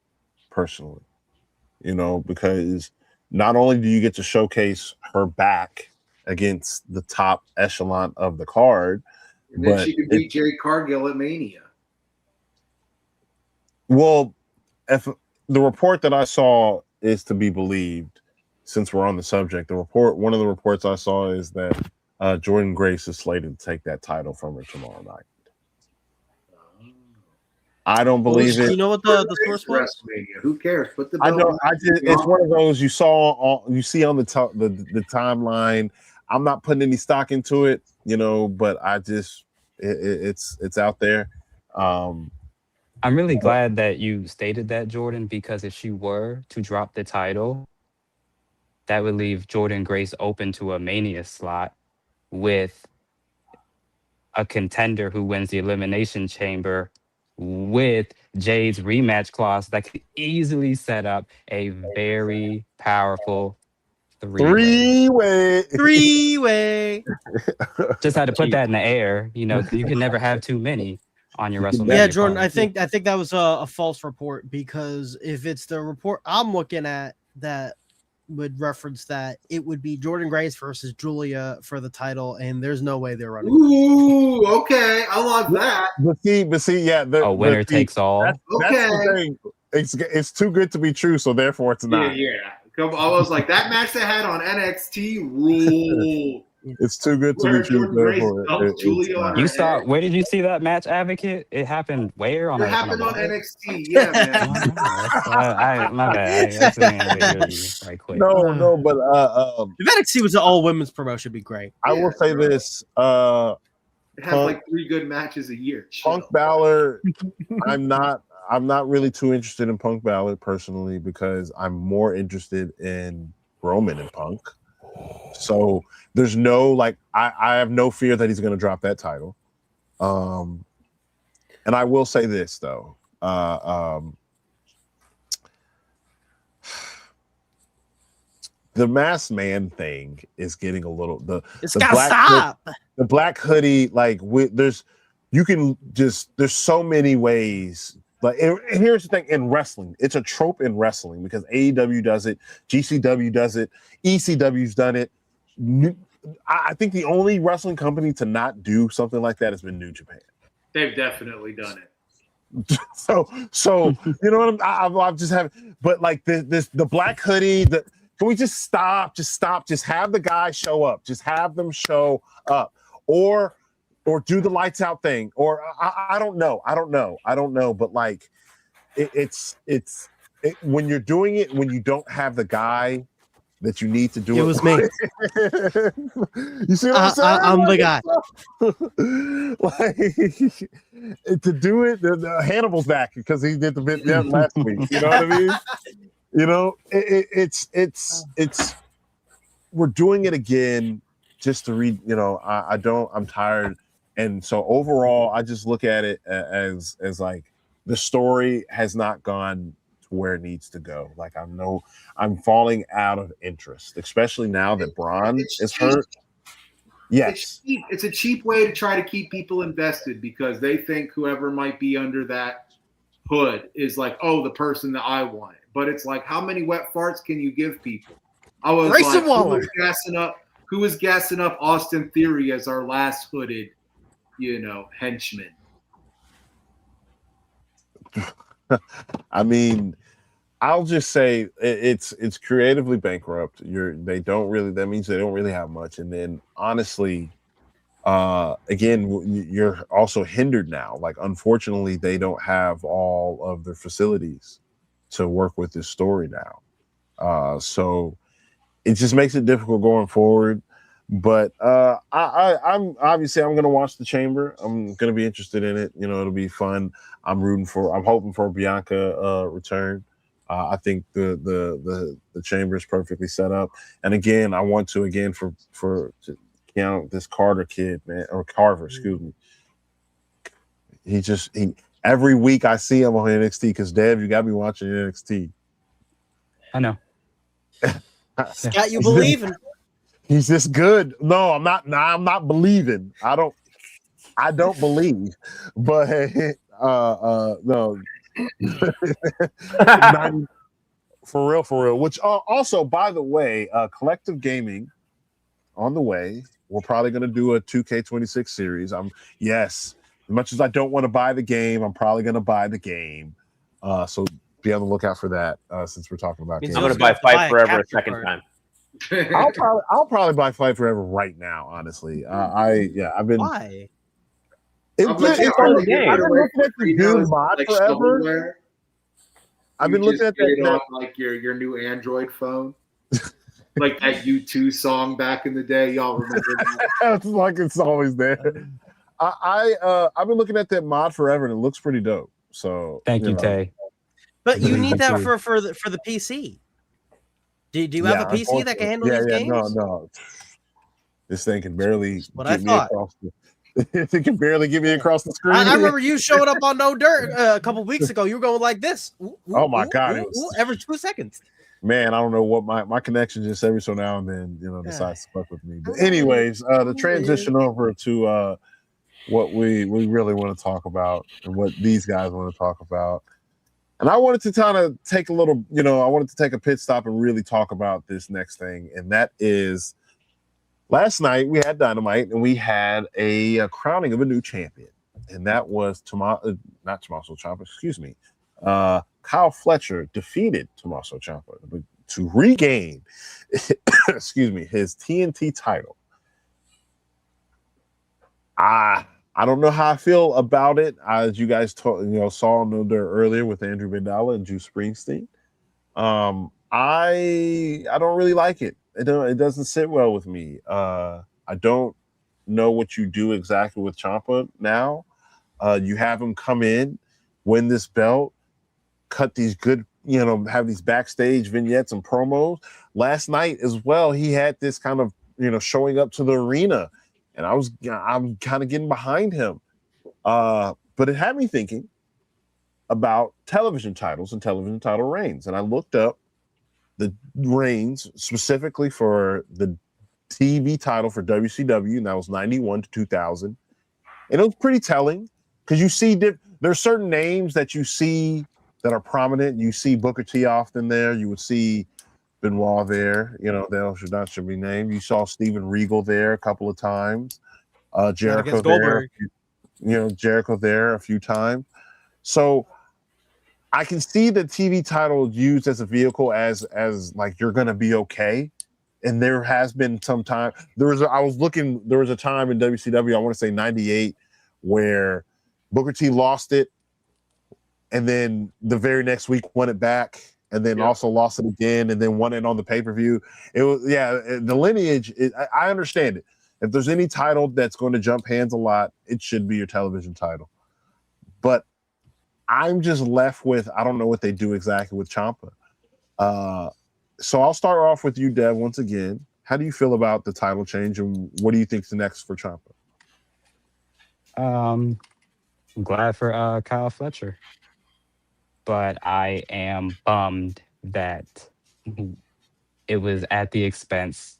personally. Because not only do you get to showcase her back against the top echelon of the card, And then but she could beat Jerry Cargill at Mania. well, if the report that I saw is to be believed, since we're on the subject, one of the reports I saw is that Jordan Grace is slated to take that title from her tomorrow night. I don't believe it. You know what the source was? WrestleMania. Who cares? Put the I belt know. on. It's one of those you see on the timeline. I'm not putting any stock into it, but it's out there. I'm really glad that you stated that, Jordan, because if she were to drop the title, that would leave Jordan Grace open to a Mania slot with a contender who wins the Elimination Chamber with Jade's rematch clause that could easily set up a very powerful three-way. Three-way. Just had to put that in the air, because you can never have too many on your WrestleMania. Yeah, Jordan, card. I think that was a false report, because if it's the report I'm looking at that would reference that, it would be Jordan Grace versus Julia for the title, and there's no way they're running. Ooh, okay, I love that. But see, yeah, winner takes all. That's the thing. It's too good to be true, so therefore it's not. Yeah. I was like, that match they had on NXT ruled. It's too good to be true. Therefore, You saw? Where did you see that match, Advocate? It happened where? It happened on NXT. Yeah, man. My bad. That's right quick. No, but if NXT was an all women's promotion, it'd be great. I will say this: they have like 3 good matches a year. Punk Balor. I'm not really too interested in Punk Balor personally, because I'm more interested in Roman and Punk. So there's no I have no fear that he's going to drop that title. And I will say this though, the masked man thing is getting a little the black hoodie. There's so many ways. And here's the thing, in wrestling, it's a trope in wrestling because AEW does it, GCW does it, ECW's done it. I think the only wrestling company to not do something like that has been New Japan. They've definitely done it. So you know what I'm just having, but the black hoodie. Can we just stop? Just have the guy show up. Just have them show up, or do the lights out thing, or I don't know. But it's when you're doing it, when you don't have the guy that you need to do it. It was me. You see what I'm saying? I'm the guy. To do it, Hannibal's back because he did the bit last week. You know what I mean? It's we're doing it again just to read. I'm tired. And so overall, I just look at it as like the story has not gone to where it needs to go. I'm falling out of interest, especially now that Braun is hurt. Yes. It's a cheap way to try to keep people invested because they think whoever might be under that hood is the person that I wanted. But it's how many wet farts can you give people? I was who was gassing up Austin Theory as our last hooded henchman. I mean, I'll just say it's creatively bankrupt. That means they don't really have much. And then honestly, again, you're also hindered now. Unfortunately, they don't have all of their facilities to work with this story now. So it just makes it difficult going forward. But I'm going to watch the Chamber. I'm going to be interested in it. It'll be fun. I'm hoping for Bianca return. I think the Chamber is perfectly set up. And again, I want to this Carter kid, man, or Carver, excuse me. He every week I see him on NXT because Dev, you got me watching NXT. I know. Scott, you believing? He's this good. No, I'm not. Nah, I'm not believing. I don't believe. But no. For real. Which also, by the way, Collective Gaming on the way. We're probably going to do a 2K26 series. Yes. As much as I don't want to buy the game, I'm probably going to buy the game. So be on the lookout for that. Since we're talking about games, I'm going to buy Fight Forever a second time. I'll probably buy Fight Forever right now. Honestly, I've been. Why? It's on the game. I've been looking at the Doom mod forever. I've been looking at that on like your new Android phone, like that U2 song back in the day. Y'all remember that? It's like it's always there. I've been looking at that mod forever, and it looks pretty dope. So thank you, Tay. But you need that for the PC. Do you have a PC that can handle these games? No. This thing can barely what get I me thought. across the. It can barely get me across the screen. I remember you showed up on No Dirt a couple weeks ago. You were going like this. Oh my God! Every 2 seconds. Man, I don't know what my connection just every so now and then, decides to fuck with me. But anyways, the transition over to what we really want to talk about and what these guys want to talk about. And I wanted to kind of take I wanted to take a pit stop and really talk about this next thing. And that is last night we had Dynamite and we had a crowning of a new champion. And that was not Tommaso Ciampa, excuse me. Kyle Fletcher defeated Tommaso Ciampa to regain, excuse me, his TNT title. I don't know how I feel about it. As you guys saw on there earlier with Andrew Bandala and Juice Springsteen. I don't really like it. It doesn't sit well with me. I don't know what you do exactly with Ciampa now. You have him come in, win this belt, cut these good, have these backstage vignettes and promos. Last night as well, he had this kind of, showing up to the arena. And I'm kind of getting behind him. But it had me thinking about television titles and television title reigns. And I looked up the reigns specifically for the TV title for WCW, and that was 91 to 2000. And it was pretty telling because you see there's certain names that you see that are prominent. You see Booker T often there. You would see Benoit there, that should be named. You saw Steven Regal there a couple of times. Jericho there, Jericho there a few times. So I can see the TV title used as a vehicle as like you're gonna be okay. And there has been some time. There was a time in WCW, I want to say 98, where Booker T lost it, and then the very next week won it back. And then also lost it again, and then won it on the pay-per-view. It was the lineage. I understand it. If there's any title that's going to jump hands a lot, it should be your television title. But I'm just left with I don't know what they do exactly with Ciampa. So I'll start off with you, Dev, once again. How do you feel about the title change, and what do you think's next for Ciampa? I'm glad for Kyle Fletcher. But I am bummed that it was at the expense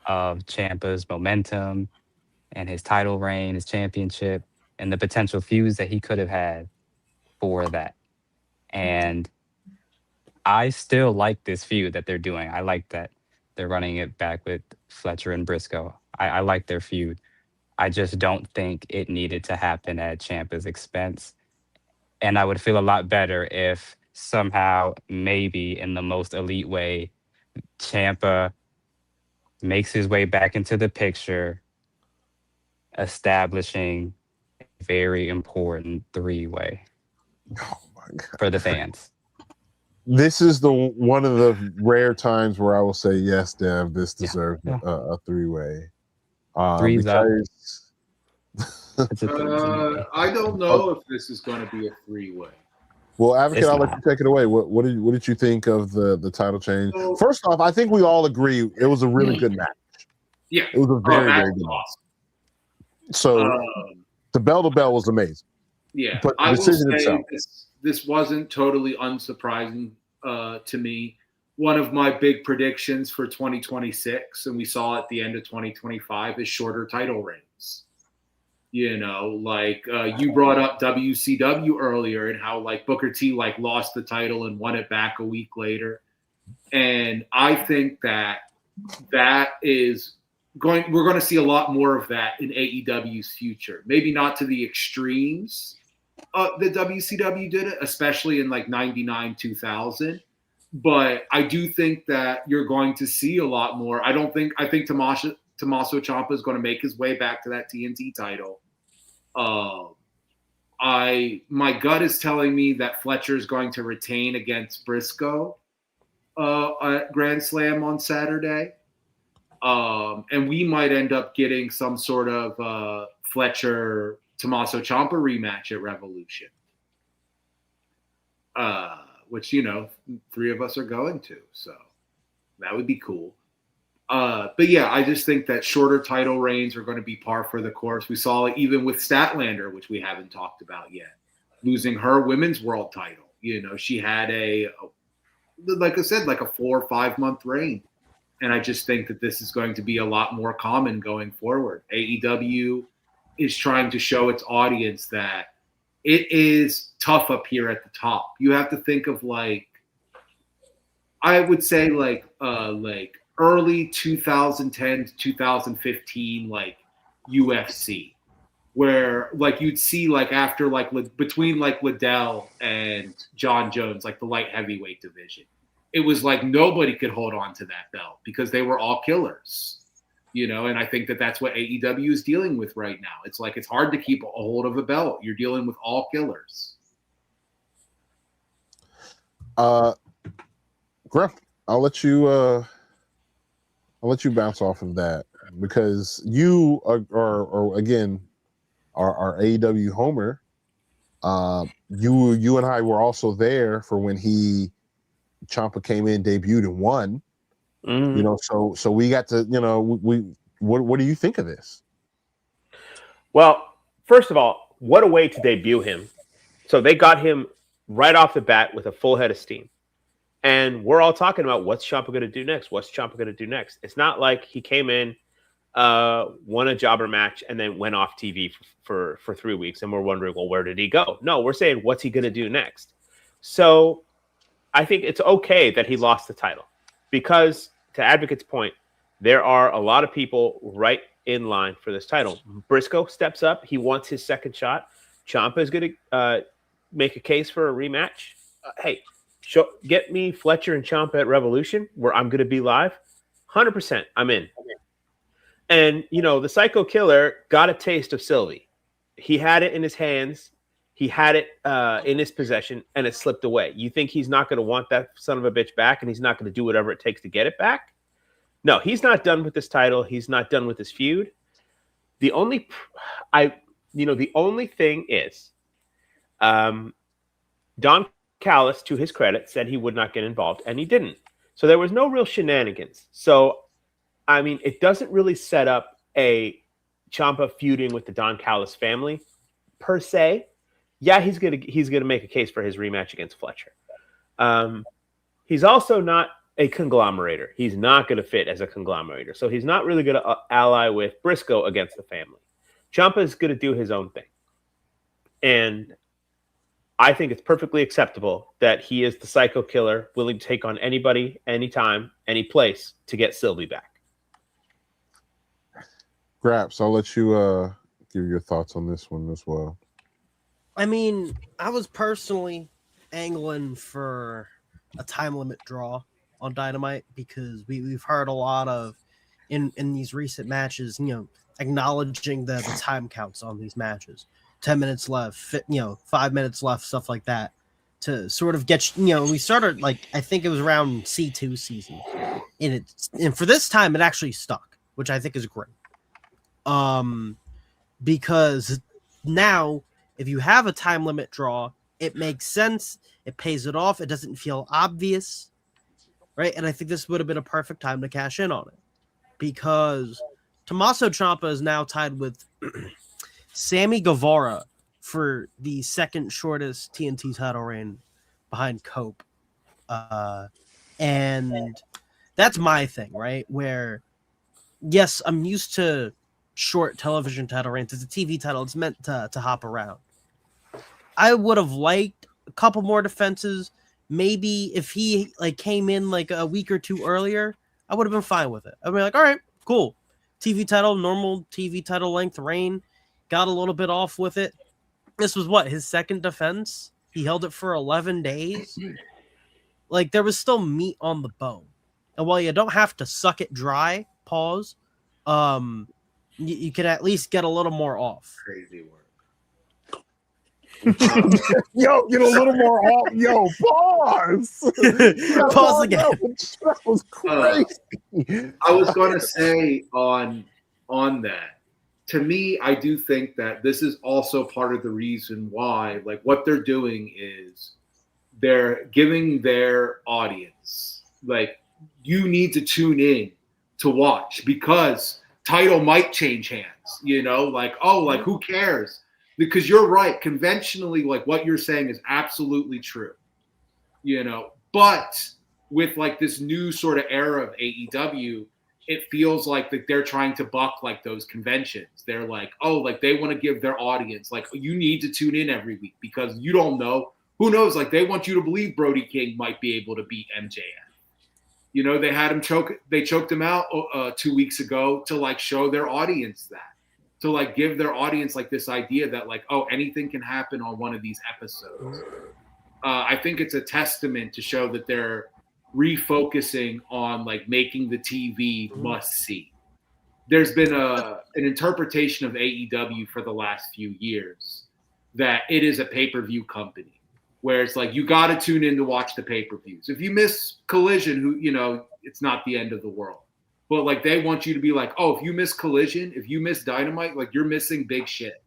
of Ciampa's momentum and his title reign, his championship, and the potential feuds that he could have had for that. And I still like this feud that they're doing. I like that they're running it back with Fletcher and Briscoe. I like their feud. I just don't think it needed to happen at Ciampa's expense. And I would feel a lot better if somehow, maybe in the most elite way, Ciampa makes his way back into the picture, establishing a very important three-way for the fans. This is one of the rare times where I will say, yes, Dev, this deserves a three-way. Three's up. I don't know if this is going to be a three-way. Well, Advocate, I'll let you take it away. What did you think of the title change? First off, I think we all agree it was a really good match. Yeah, It was a very, that very was good match. awesome. So the bell to bell was amazing. Yeah, But the I will decision say itself. this wasn't totally unsurprising to me. One of my big predictions for 2026, and we saw at the end of 2025, is shorter title reigns. You know, like you brought up WCW earlier and how like Booker T like lost the title and won it back a week later. And I think that is we're going to see a lot more of that in AEW's future. Maybe not to the extremes that WCW did it, especially in like 99, 2000. But I do think that you're going to see a lot more. I think Tommaso Ciampa is going to make his way back to that TNT title. My gut is telling me that Fletcher is going to retain against Briscoe at Grand Slam on Saturday. And we might end up getting some sort of Fletcher Tommaso Ciampa rematch at Revolution. Which, you know, 3 of us are going to, so that would be cool. But yeah, I just think that shorter title reigns are going to be par for the course. We saw it even with Statlander, which we haven't talked about yet, losing her women's world title. You know, she had like I said, like a 4 or 5 month reign. And I just think that this is going to be a lot more common going forward. AEW is trying to show its audience that it is tough up here at the top. You have to think of like, I would say like early 2010 to 2015, like UFC, where like you'd see like after like between like Liddell and John Jones, like the light heavyweight division, it was like nobody could hold on to that belt because they were all killers. You know, and I think that that's what AEW is dealing with right now. It's like it's hard to keep a hold of a belt. You're dealing with all killers. Griff, I'll let you bounce off of that because you are again our AEW homer. You and I were also there for when Ciampa came in, debuted, and won. Mm-hmm. You know, so we got to, you know, what do you think of this? Well, first of all, what a way to debut him. So they got him right off the bat with a full head of steam. And we're all talking about what's Ciampa going to do next? What's Ciampa going to do next? It's not like he came in, won a jobber match, and then went off TV for 3 weeks. And we're wondering, well, where did he go? No, we're saying, what's he going to do next? So I think it's okay that he lost the title because, to Advocate's point, there are a lot of people right in line for this title. Briscoe steps up. He wants his second shot. Ciampa is going to make a case for a rematch. Hey, get me Fletcher and Ciampa at Revolution where I'm going to be live. 100%, I'm in. And, you know, the Psycho Killer got a taste of Sylvie. He had it in his hands. He had it in his possession, and it slipped away. You think he's not going to want that son of a bitch back, and he's not going to do whatever it takes to get it back? No, he's not done with this title. He's not done with this feud. The only thing is, Don Callis, to his credit, said he would not get involved, and he didn't. So there was no real shenanigans. So, I mean, it doesn't really set up a Ciampa feuding with the Don Callis family per se. Yeah, he's gonna make a case for his rematch against Fletcher. He's also not a conglomerator. He's not going to fit as a conglomerator. So he's not really going to ally with Briscoe against the family. Ciampa is going to do his own thing. And I think it's perfectly acceptable that he is the Psycho Killer, willing to take on anybody, anytime, any place to get Sylvie back. Graps, I'll let you give your thoughts on this one as well. I mean, I was personally angling for a time limit draw on Dynamite because we've heard a lot of in these recent matches, you know, acknowledging the time counts on these matches. 10 minutes left, 5 minutes left, stuff like that, to sort of get, you know, we started like, I think it was around C2 season, and for this time it actually stuck, which I think is great. Because now if you have a time limit draw, it makes sense, it pays it off, it doesn't feel obvious, right? And I think this would have been a perfect time to cash in on it, because Tommaso Ciampa is now tied with Sammy Guevara for the second shortest TNT title reign behind Cope. And that's my thing, right? Where, yes, I'm used to short television title reigns. It's a TV title. It's meant to hop around. I would have liked a couple more defenses. Maybe if he came in like a week or two earlier, I would have been fine with it. I'd be like, all right, cool. TV title, normal TV title length reign. Got a little bit off with it. This was his second defense. He held it for 11 days. Like, there was still meat on the bone. And while you don't have to suck it dry, pause, you can at least get a little more off. Crazy work. Yo, get a little more off. Yo, pause. Pause again. That was crazy. I was going to say on that, to me, I do think that this is also part of the reason why, like, what they're doing is they're giving their audience, like, you need to tune in to watch because title might change hands, like, oh, like, who cares? Because you're right. Conventionally, like, what you're saying is absolutely true, but with like this new sort of era of AEW, it feels like that they're trying to buck like those conventions. They're like, oh, like they want to give their audience, like, you need to tune in every week because you don't know. Who knows? Like, they want you to believe Brody King might be able to beat MJF. They had him they choked him out 2 weeks ago to like show their audience that. To like give their audience like this idea that like, oh, anything can happen on one of these episodes. I think it's a testament to show that they're refocusing on like making the TV must see. There's been an interpretation of AEW for the last few years that it is a pay-per-view company where it's like, you got to tune in to watch the pay-per-views. If you miss Collision, it's not the end of the world. But like they want you to be like, oh, if you miss Collision, if you miss Dynamite, like you're missing big shit.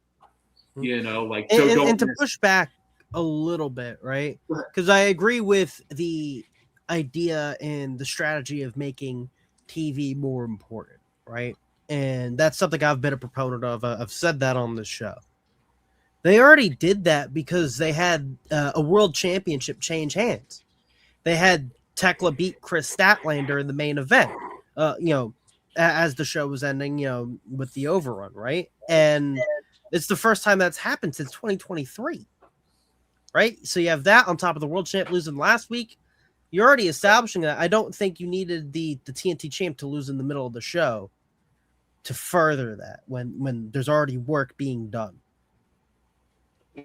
Like so and to push back a little bit, right? Because I agree with the idea and the strategy of making TV more important, right? And that's something I've been a proponent of. I've said that on this show. They already did that because they had a world championship change hands. They had Thekla beat Chris Statlander in the main event. As the show was ending, with the overrun, right? And it's the first time that's happened since 2023, right? So you have that on top of the world champ losing last week. You're already establishing that. I don't think you needed the TNT champ to lose in the middle of the show to further that when there's already work being done.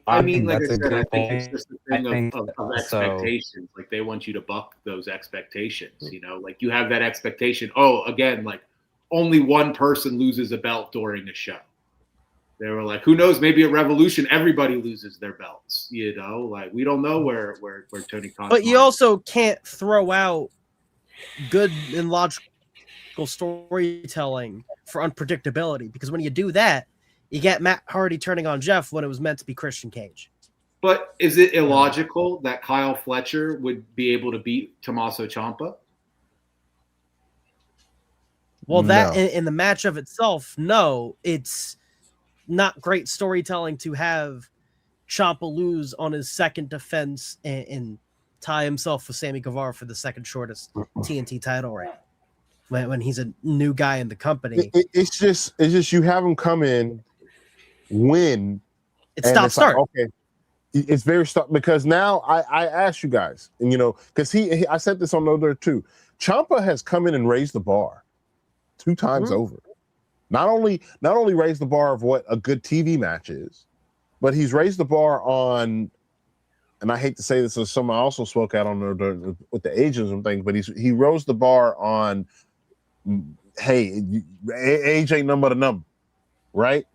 I mean, like I That's a said, I good think point. it's just a I thing think of also- expectations. Like they want you to buck those expectations. Like you have that expectation. Oh, again, like only one person loses a belt during a show. They were like, who knows? Maybe at Revolution, everybody loses their belts. Like we don't know where Tony Khan. But you also can't throw out good and logical storytelling for unpredictability because when you do that, you get Matt Hardy turning on Jeff when it was meant to be Christian Cage. But is it illogical that Kyle Fletcher would be able to beat Tommaso Ciampa? Well, that No. in the match of itself, no, it's not great storytelling to have Ciampa lose on his second defense and tie himself with Sammy Guevara for the second shortest TNT title reign when he's a new guy in the company. It's just you have him come in, win. It's and stop it's like, start. okay, it's very stop because now I asked you guys, and because I said this on Other too. Ciampa has come in and raised the bar 2 times over. Not only raised the bar of what a good TV match is, but he's raised the bar on. And I hate to say this, as someone also spoke out on with the ageism thing, but he rose the bar on. Hey, age ain't number the number, right?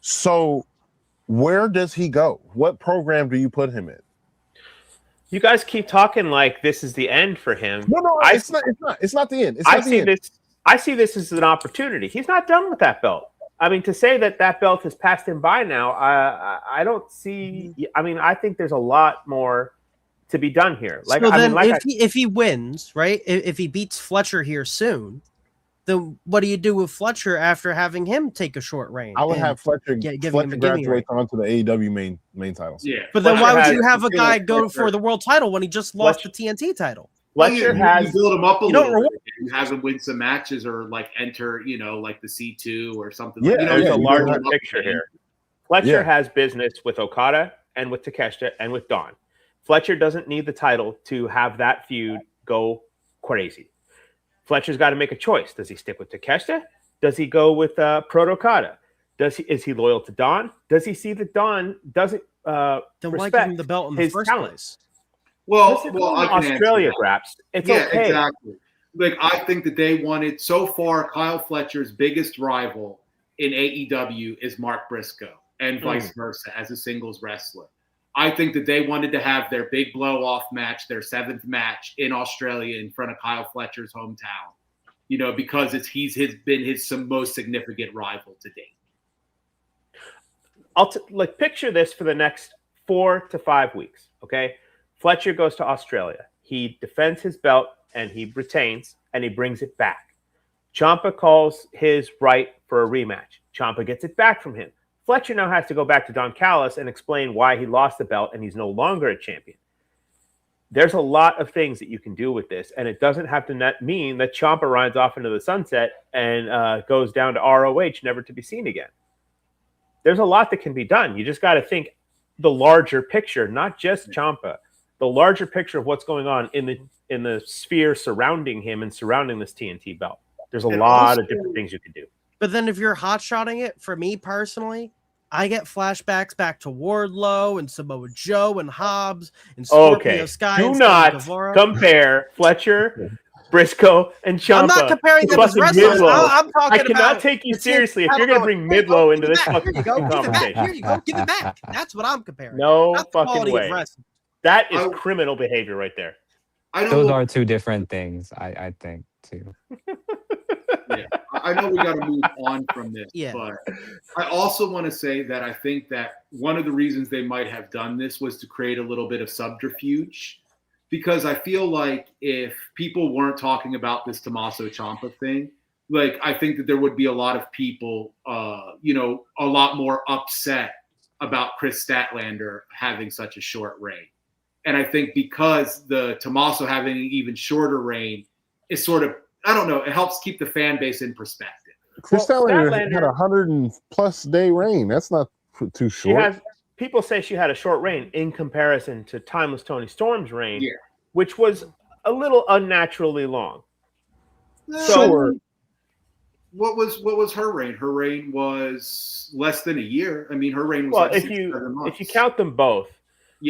So, where does he go? What program do you put him in? You guys keep talking like this is the end for him. No, it's not. It's not the end. It's not the end. I see this as an opportunity. He's not done with that belt. I mean, to say that belt has passed him by now, I don't see. I mean, I think there's a lot more to be done here. If he wins, right? If he beats Fletcher here soon, then what do you do with Fletcher after having him take a short reign? I would and have Fletcher, giving him Fletcher a gimme graduate reign? onto the AEW main titles. Yeah, But then why would Fletcher you has- have a guy go Fletcher- for the world title when he just lost the Fletcher- TNT title? Fletcher you has build him up a You don't little reward- bit. You have him win some matches or like enter, like the C2 or something. Yeah, like, there's yeah, a you larger don't have- picture here. Fletcher Yeah. has business with Okada and with Takeshita and with Dawn. Fletcher doesn't need the title to have that feud go crazy. Fletcher's got to make a choice. Does he stick with Takeshita? Does he go with Proto Okada? Is he loyal to Dawn? Does he see that Dawn doesn't Then why give respect him the belt in the his first talent? place? Well, Listen, I can Australia, answer that. Graps. It's Yeah, okay. exactly. Like I think that they wanted so far. Kyle Fletcher's biggest rival in AEW is Mark Briscoe, and vice versa as a singles wrestler. I think that they wanted to have their big blow off match, their 7th match in Australia in front of Kyle Fletcher's hometown. Because he's been his most significant rival to date. Picture this for the next 4 to 5 weeks. Okay, Fletcher goes to Australia. He defends his belt and he retains and he brings it back. Ciampa calls his right for a rematch. Ciampa gets it back from him. Fletcher now has to go back to Don Callis and explain why he lost the belt and he's no longer a champion. There's a lot of things that you can do with this, and it doesn't have to mean that Ciampa rides off into the sunset and goes down to ROH, never to be seen again. There's a lot that can be done. You just got to think the larger picture, not just Ciampa, the larger picture of what's going on in the sphere surrounding him and surrounding this TNT belt. There's a lot of different things you can do. But then if you're hot-shotting it, for me personally, I get flashbacks back to Wardlow and Samoa Joe and Hobbs and Scorpio Sky. Do and not Guevara. compare Fletcher, Briscoe, and Ciampa. I'm not comparing them as Fucking wrestlers. Midlow. I'm talking I cannot about take you the seriously if TNT you're going to title. bring Here you Midlow go, into give this it back. fucking Here you go, give it back. conversation. Here you go, give it back. That's what I'm comparing. No That's the fucking quality way. of wrestling. That is criminal behavior right there. Those are two different things, I think, too. Yeah, I know we got to move on from this, Yeah. but I also want to say that I think that one of the reasons they might have done this was to create a little bit of subterfuge, because I feel like if people weren't talking about this Tommaso Ciampa thing, like I think that there would be a lot of people, a lot more upset about Chris Statlander having such a short reign. And I think because the Tommaso having an even shorter reign is sort of, I don't know, it helps keep the fan base in perspective. Chris Statlander had a 100+ day reign. That's not too short. People say she had a short reign in comparison to Timeless Tony Storm's reign, Yeah. which was a little unnaturally long. So, what was her reign? Her reign was less than a year. I mean, her reign was If you count them both,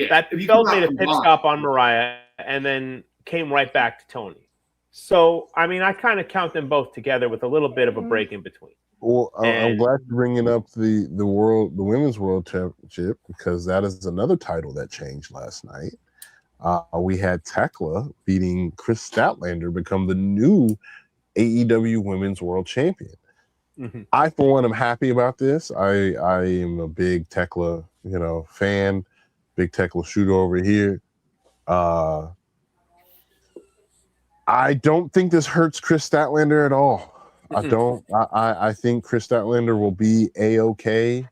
that if you belt count made a them pit combined. stop on Mariah and then came right back to Tony. So, I mean, I kind of count them both together with a little bit of a break in between. Well, I'm glad you're bringing up the women's world championship, because that is another title that changed last night. We had Thekla beating Chris Statlander, become the new AEW Women's World Champion. Mm-hmm. I, for one, am happy about this. I am a big Thekla, fan, big Thekla shooter over here. I don't think this hurts Chris Statlander at all. I don't. I think Chris Statlander will be A-okay.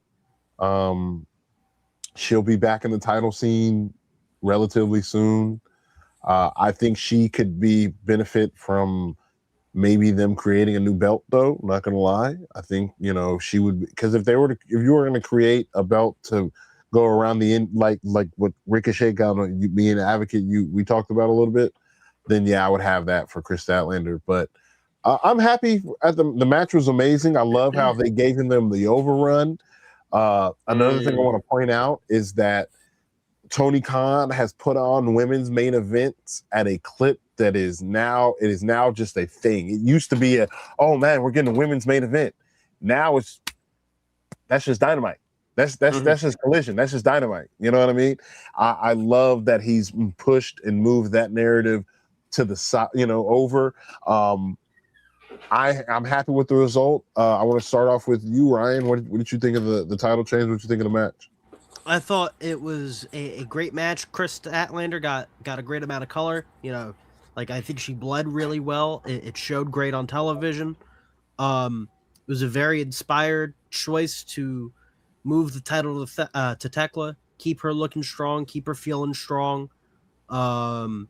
She'll be back in the title scene relatively soon. I think she could benefit from maybe them creating a new belt, though. Not gonna lie. I think she would, because if you were going to create a belt to go around the end, like what Ricochet got on, you being an advocate, we talked about a little bit, then yeah, I would have that for Chris Statlander. But I'm happy. The match was amazing. I love how they gave them the overrun. Another thing I want to point out is that Tony Khan has put on women's main events at a clip that is now just a thing. It used to be oh man, we're getting a women's main event. Now that's just Dynamite. That's just Collision. That's just Dynamite. You know what I mean? I love that he's pushed and moved that narrative to the side, over. I'm happy with the result. I want to start off with you, Ryan. What did you think of the title change? What did you think of the match? I thought it was a great match. Chris Statlander got a great amount of color. I think she bled really well. It showed great on television. It was a very inspired choice to move the title to Thekla, keep her looking strong, keep her feeling strong. I'm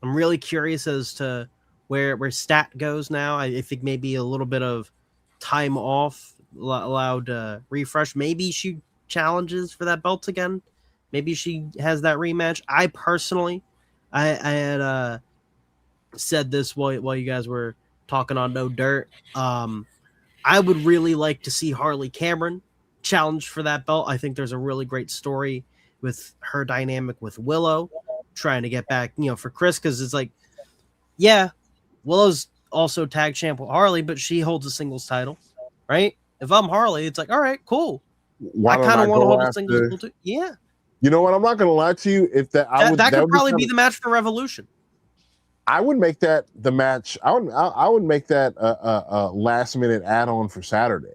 really curious as to where Stat goes now. I think maybe a little bit of time off allowed refresh. Maybe she challenges for that belt again. Maybe she has that rematch. I personally, I had said this while you guys were talking on No Dirt. I would really like to see Harley Cameron challenge for that belt. I think there's a really great story with her dynamic with Willow, trying to get back, for Chris, because it's like, yeah, Willow's also tag champ with Harley, but she holds a singles title, right? If I'm Harley, it's like, all right, cool. Why I don't kind of want to go hold a after? singles title too. Yeah, You know what? I'm not going to lie to you. If that could probably be the match for Revolution. I would make that the match. I would make that a last minute add on for Saturday.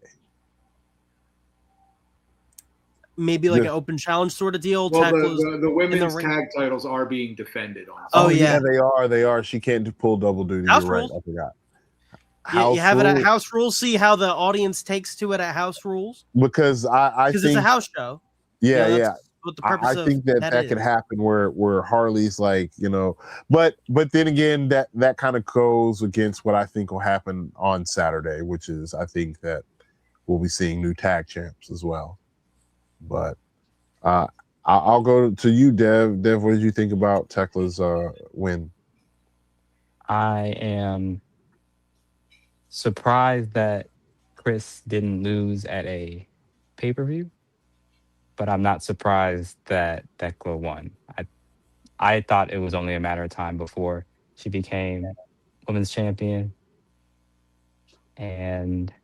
Maybe like an open challenge sort of deal. Well, Tekla's the women's ring. tag titles are being defended on. Oh, yeah. They are. They are. She can't pull double duty. House You're rules. right. I forgot. Yeah, you have it at House Rules. See how the audience takes to it at House Rules. Because I think it's a house show. Yeah, that's what the purpose I think that could happen where Harley's like, but then again, that kind of goes against what I think will happen on Saturday, which is I think that we'll be seeing new tag champs as well. But I'll go to you, Dev. Dev, what did you think about Thekla's win? I am surprised that Chris didn't lose at a pay-per-view, but I'm not surprised that Thekla won. I thought it was only a matter of time before she became women's champion. And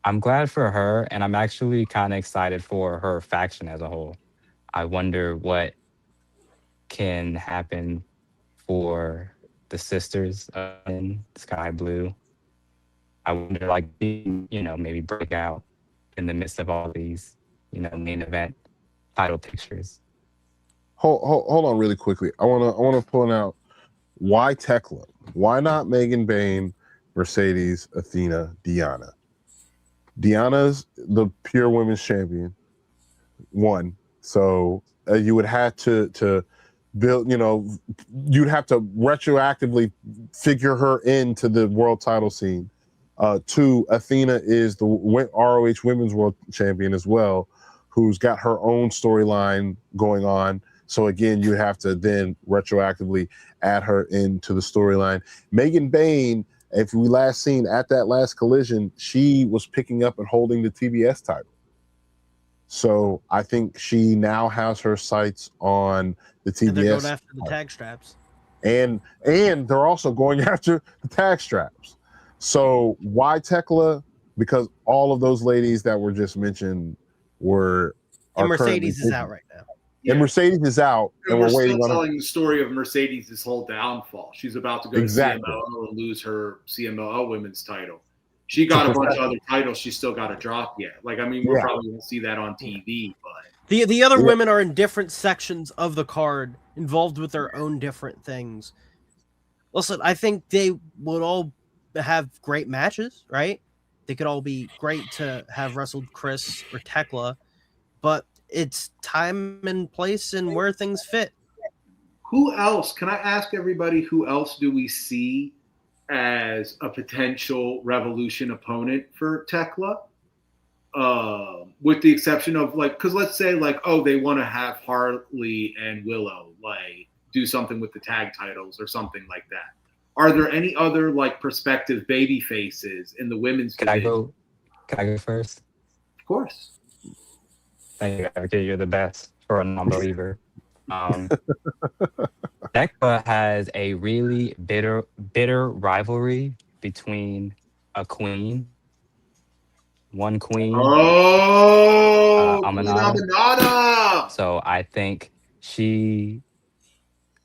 I'm glad for her, and I'm actually kind of excited for her faction as a whole. I wonder what can happen for the sisters in Sky Blue. I wonder, maybe break out in the midst of all these, main event title pictures. Hold on really quickly. I wanna point out why Thekla? Why not Megan Bayne, Mercedes, Athena, Deanna? Deanna's the pure women's champion. One. So you would have to build, you'd have to retroactively figure her into the world title scene. Two, Athena is the ROH Women's World Champion as well, who's got her own storyline going on. So again, you have to then retroactively add her into the storyline. Megan Bayne, if we last seen at that last Collision, she was picking up and holding the TBS title. So I think she now has her sights on the TBS. And they're going after the tag straps. And they're also going after the tag straps. So why Thekla? Because all of those ladies that were just mentioned were. And Mercedes is out right now. And Mercedes is out, and we're waiting on telling the story of Mercedes' whole downfall. She's about to go to CMLL and lose her CMLL women's title. She got a bunch of other titles she's still got to drop yet. We're probably going to see that on TV. But the other women are in different sections of the card, involved with their own different things. Listen, I think they would all have great matches, right? They could all be great to have wrestled Chris or Thekla, but it's time and place and where things fit. Who else? Can I ask everybody, who else do we see as a potential Revolution opponent for Thekla? With the exception of because let's say they want to have Harley and Willow do something with the tag titles or something like that. Are there any other prospective baby faces in the women's division? Can I go first? Of course. Thank you, Advocate. You're the best for a non-believer. Thekla has a really bitter rivalry between one queen. Oh, Aminata. So I think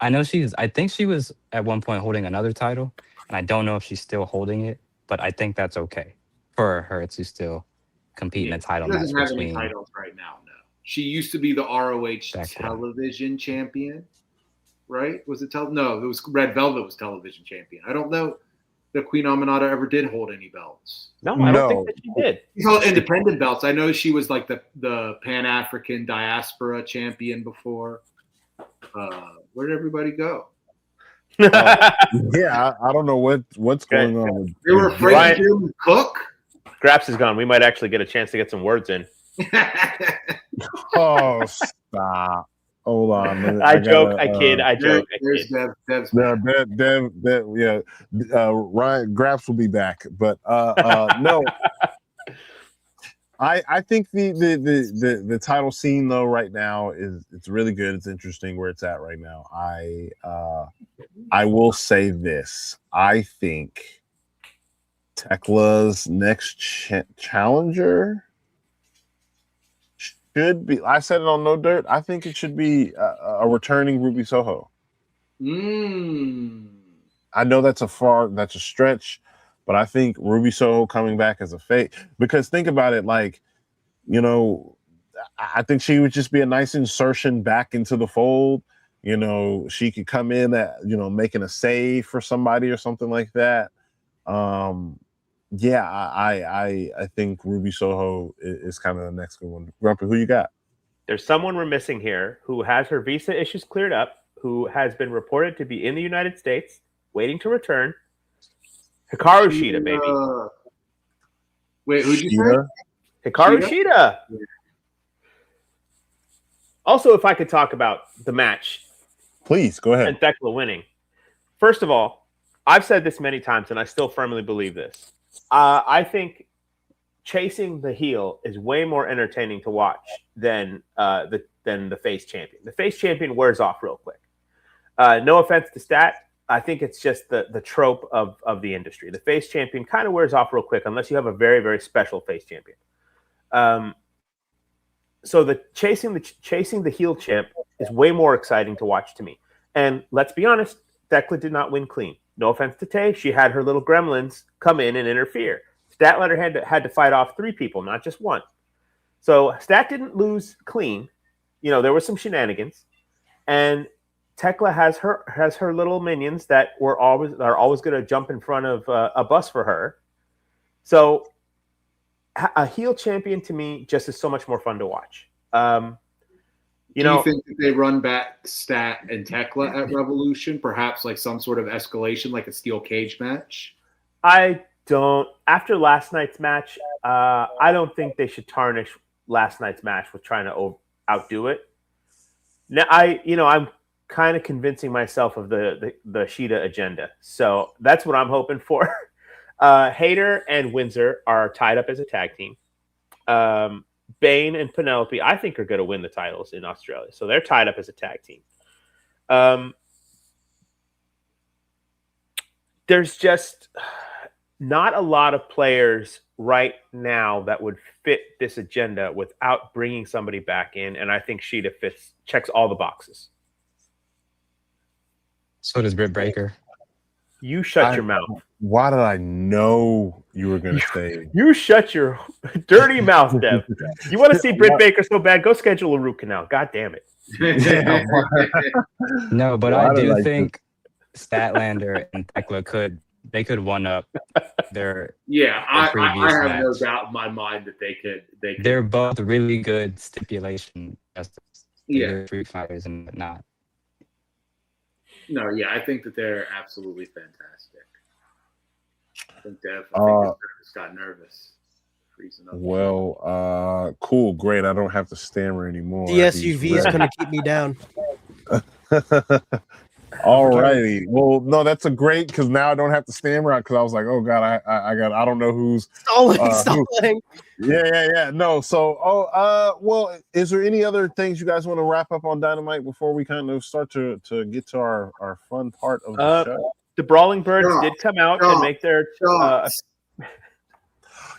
I think she was at one point holding another title, and I don't know if she's still holding it, but I think that's okay for her to still compete in a title match. She doesn't have any titles right now, no. She used to be the ROH television champion, right? Was it No, it was Red Velvet was television champion. I don't know. that Queen Aminata ever did hold any belts. No, I don't think that she did. She held independent belts. I know she was like the Pan-African diaspora champion before. Where did everybody go? Yeah, I don't know what's going on. They were afraid to do Cook. Graps is gone. We might actually get a chance to get some words in. Oh, stop. Hold on. I joke. I kid. There's Dev's Ryan Graps will be back, but no. I think the title scene though right now it's really good. It's interesting where it's at right now. I will say this. I think Thekla's next challenger should be. I said it on No Dirt. I think it should be a returning Ruby Soho. I know that's a stretch, but I think Ruby Soho coming back as a face, because think about it, like, you know, I think she would just be a nice insertion back into the fold. You know, she could come in at, you know, making a save for somebody or something like that. Yeah, I think Ruby Soho is kind of the next good one. Grumpy, who you got? There's someone we're missing here who has her visa issues cleared up, who has been reported to be in the United States, waiting to return. Hikaru Shida, baby. Wait, who'd you say? Hikaru Shida. Yeah. Also, if I could talk about the match. Please, go ahead. And Thekla winning. First of all, I've said this many times, and I still firmly believe this. I think chasing the heel is way more entertaining to watch than the face champion. The face champion wears off real quick. No offense to Stat. I think it's just the trope of the industry. The face champion kind of wears off real quick unless you have a very, very special face champion. So the chasing the heel champ is way more exciting to watch to me. And let's be honest, Thekla did not win clean. No offense to Tay, she had her little gremlins come in and interfere. Statlander had to fight off 3 people, not just 1. So Stat didn't lose clean. You know, there were some shenanigans, and Thekla has her little minions that are always going to jump in front of a bus for her. So a heel champion to me just is so much more fun to watch. Do you think that they run back Stat and Thekla at Revolution? Perhaps like some sort of escalation, like a steel cage match? I don't. After last night's match, I don't think they should tarnish last night's match with trying to outdo it. Now, I'm kind of convincing myself of the Shida agenda. So that's what I'm hoping for. Hayter and Windsor are tied up as a tag team. Bane and Penelope, I think, are going to win the titles in Australia. So they're tied up as a tag team. There's just not a lot of players right now that would fit this agenda without bringing somebody back in. And I think Shida checks all the boxes. So does Britt Baker. You shut your mouth. Why did I know you were going to say? You shut your dirty mouth, Dev. You want to see Britt Baker so bad? Go schedule a root canal. God damn it. No, but I do think Statlander and Thekla could one up their. Yeah, I have match. no doubt in my mind that they could. They're both really good stipulation wrestlers. Yeah, free fighters and whatnot. No, yeah, I think that they're absolutely fantastic. I think Dev just got nervous. Freezing up. Well, cool, great. I don't have to stammer anymore. The SUV is going to keep me down. All righty. Well, no, that's a great, because now I don't have to stammer out, because I was like, oh god, I don't know who's stalling. Yeah. No, so well, is there any other things you guys want to wrap up on Dynamite before we kind of start to get to our fun part of the show? The Brawling Birds did come out and make their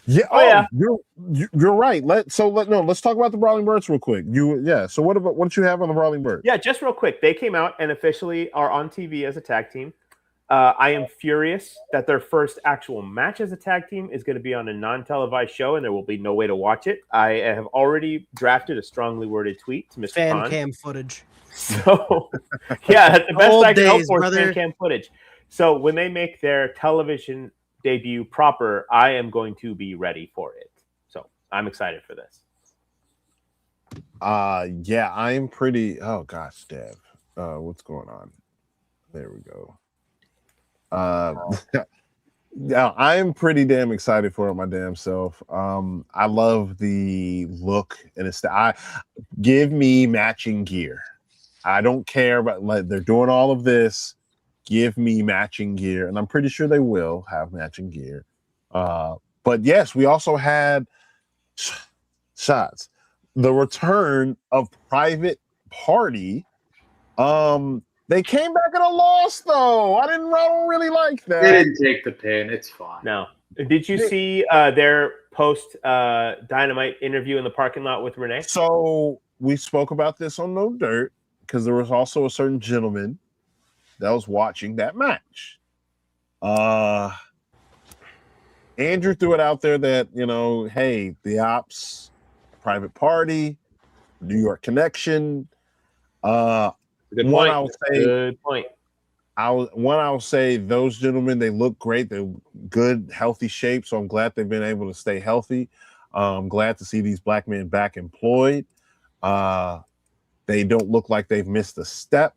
yeah. You're right. Let's talk about the Brawling Birds real quick. So what did you have on the Brawling Birds? Yeah, just real quick. They came out and officially are on TV as a tag team. I am furious that their first actual match as a tag team is going to be on a non-televised show, and there will be no way to watch it. I have already drafted a strongly worded tweet to Mr. Fan Khan. cam footage. So, yeah, the best I can hope for is fan cam footage. So when they make their television debut proper, I am going to be ready for it. So I'm excited for this. Yeah, I'm pretty. Oh gosh, Dev, what's going on? There we go. Yeah, I'm pretty damn excited for it my damn self. I love the look and it's give me matching gear. I don't care about like they're doing all of this. Give me matching gear, and I'm pretty sure they will have matching gear. But yes, we also had shots. The return of Private Party. They came back at a loss though. I don't really like that. They didn't take the pin. It's fine. No. Did you see their post Dynamite interview in the parking lot with Renee? So we spoke about this on No Dirt because there was also a certain gentleman that was watching that match. Andrew threw it out there that, hey, the Ops, Private Party, New York Connection. Good point. I will say those gentlemen, they look great. They're good, healthy shape. So I'm glad they've been able to stay healthy. I'm glad to see these black men back employed. They don't look like they've missed a step.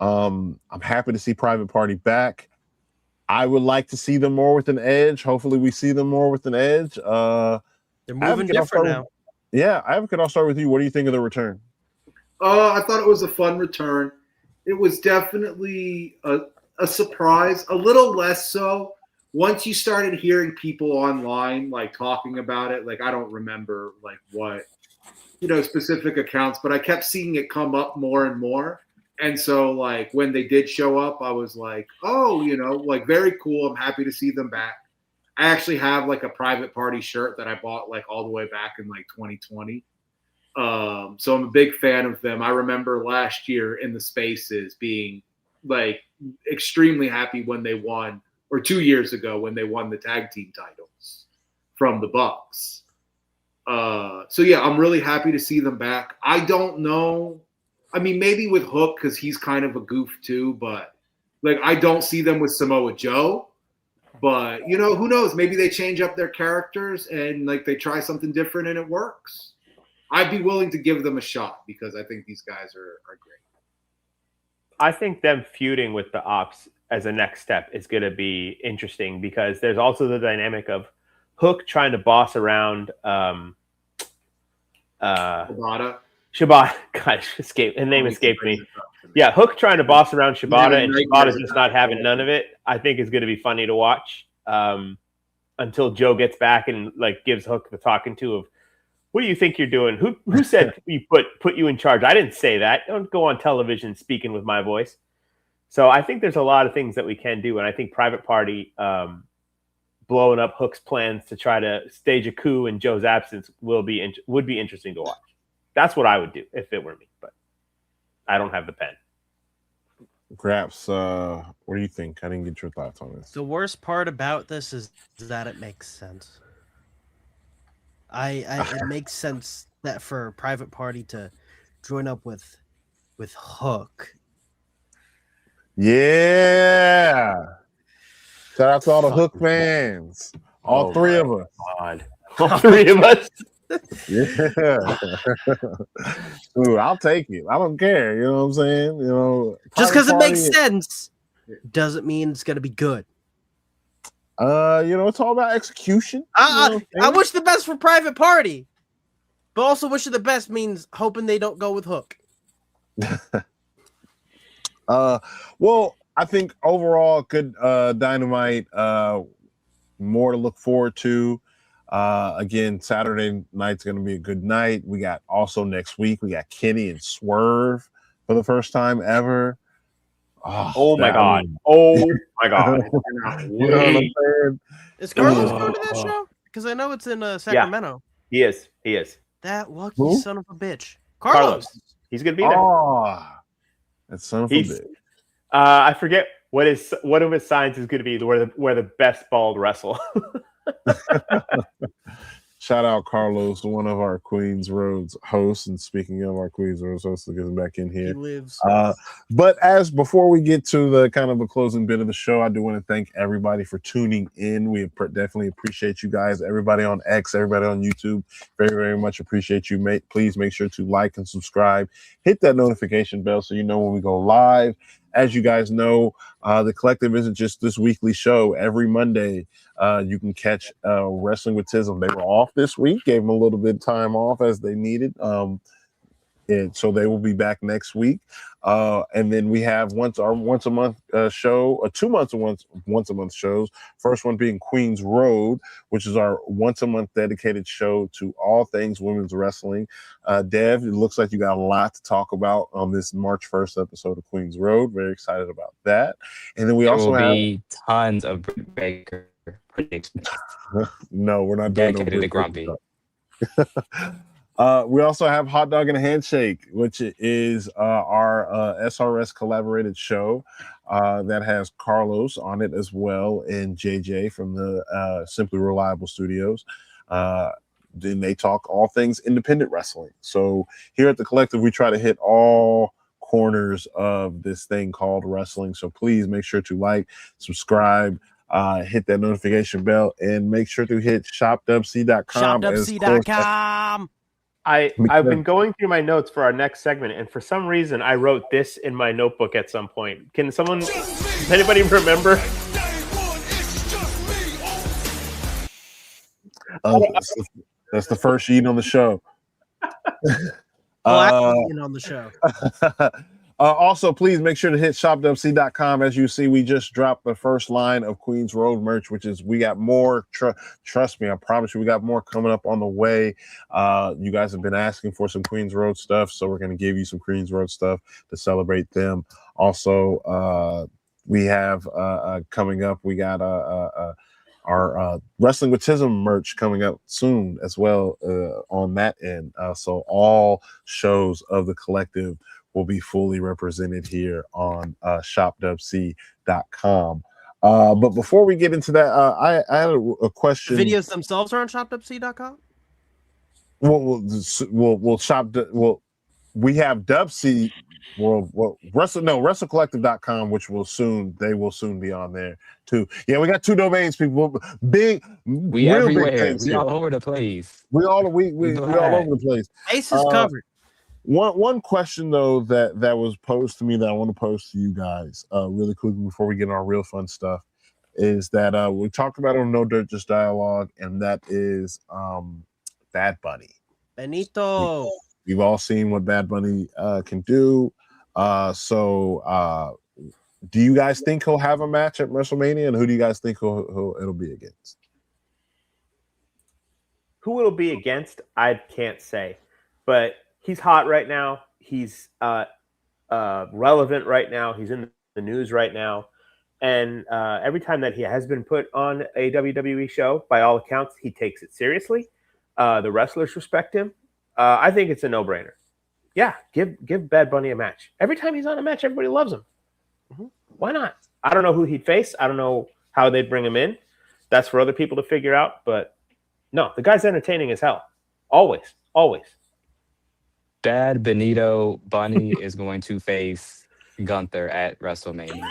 I'm happy to see Private Party back. I would like to see them more with an edge. Hopefully we see them more with an edge. They're moving different now. Yeah, I'll start with you. What do you think of the return? I thought it was a fun return. It was definitely a surprise, a little less so. Once you started hearing people online like talking about it, like I don't remember like what specific accounts, but I kept seeing it come up more and more. And so like when they did show up, I was like, oh, like very cool. I'm happy to see them back. I actually have like a Private Party shirt that I bought like all the way back in like 2020. So I'm a big fan of them. I remember last year in the Spaces being like extremely happy when they won, or 2 years ago when they won the tag team titles from the Bucks. So yeah, I'm really happy to see them back. I don't know. I mean, maybe with Hook because he's kind of a goof too, but like I don't see them with Samoa Joe. But who knows? Maybe they change up their characters and like they try something different and it works. I'd be willing to give them a shot because I think these guys are great. I think them feuding with the Ops as a next step is going to be interesting because there's also the dynamic of Hook trying to boss around Shibata. Gosh, his name escaped me. Yeah, Hook trying to boss around Shibata and Shibata just not having none of it. I think is going to be funny to watch until Joe gets back and like gives Hook the talking to of, what do you think you're doing? Who said we put you in charge? I didn't say that. Don't go on television speaking with my voice. So I think there's a lot of things that we can do, and I think Private Party blowing up Hook's plans to try to stage a coup in Joe's absence would be interesting to watch. That's what I would do if it were me, but I don't have the pen. Graps, what do you think? I didn't get your thoughts on this. The worst part about this is that it makes sense. It makes sense that for Private Party to join up with Hook. Yeah. Shout out to all the Hook fans. All three of us. God. All three of us. Yeah. Dude, I'll take it. I don't care. You know what I'm saying? Just because it makes sense doesn't mean it's gonna be good. It's all about execution. I wish the best for Private Party, but also wishing the best means hoping they don't go with Hook. Well, I think overall good Dynamite, more to look forward to. Again, Saturday night's going to be a good night. We got also next week, we got Kenny and Swerve for the first time ever. Oh my God. You know what I'm saying? Is Carlos going to that show? Because I know it's in Sacramento. Yeah, he is. That lucky son of a bitch. Carlos. He's going to be there. Oh, that son of a bitch. I forget what of his signs is going to be where the best bald wrestle. Shout out Carlos, one of our Queens Roads hosts. And speaking of our Queens Roads hosts, to get him back in here. He lives. But as before we get to the kind of a closing bit of the show, I do want to thank everybody for tuning in. We definitely appreciate you guys, everybody on X, everybody on YouTube. Very, very much appreciate you. Please make sure to like and subscribe. Hit that notification bell so you know when we go live. As you guys know, the Collective isn't just this weekly show. Every Monday, you can catch Wrestling with Tism. They were off this week, gave them a little bit of time off as they needed. And so they will be back next week. And then we have once a month show, or 2 months once a month shows. First one being Queens Road, which is our once a month dedicated show to all things women's wrestling. Dev, it looks like you got a lot to talk about on this March 1st episode of Queens Road. Very excited about that. And then we also have tons of Britt Baker predictions. No, we're not doing dedicated to Grumpy. We also have Hot Dog and a Handshake, which is our SRS collaborated show that has Carlos on it as well, and JJ from the Simply Reliable Studios. Then they talk all things independent wrestling. So here at the Collective, we try to hit all corners of this thing called wrestling. So please make sure to like, subscribe, hit that notification bell, and make sure to hit shopwc.com. Shopwc.com. I've been going through my notes for our next segment, and for some reason I wrote this in my notebook at some point. Does anybody remember? That's the first sheet on the show. On the show. Also, please make sure to hit shopwc.com. As you see, we just dropped the first line of Queens Road merch, which is we got more. Trust me, I promise you, we got more coming up on the way. You guys have been asking for some Queens Road stuff, so we're going to give you some Queens Road stuff to celebrate them. Also, we have coming up, we got our Wrestling with Tism merch coming up soon as well on that end. So all shows of the Collective will be fully represented here on shopwc.com. But before we get into that, I had a question. The videos themselves are on shopwc.com? We have WC WrestleCollective.com, which will soon be on there too. Yeah, we got 2 domains, people. We everywhere. We all over the place. We all over the place. Ace is covered. One question though that was posed to me that I want to pose to you guys really quickly before we get on our real fun stuff is that we talked about it on No Dirt Just Dialogue, and that is Bad Bunny. Benito. We've all seen what Bad Bunny can do. So do you guys think he'll have a match at WrestleMania, and who do you guys think it'll be against? Who it'll be against, I can't say, but he's hot right now. He's relevant right now. He's in the news right now. And every time that he has been put on a WWE show, by all accounts, he takes it seriously. The wrestlers respect him. I think it's a no-brainer. Yeah, give Bad Bunny a match. Every time he's on a match, everybody loves him. Mm-hmm. Why not? I don't know who he'd face. I don't know how they'd bring him in. That's for other people to figure out. But no, the guy's entertaining as hell. Always. Bad Benito Bunny is going to face Gunther at WrestleMania.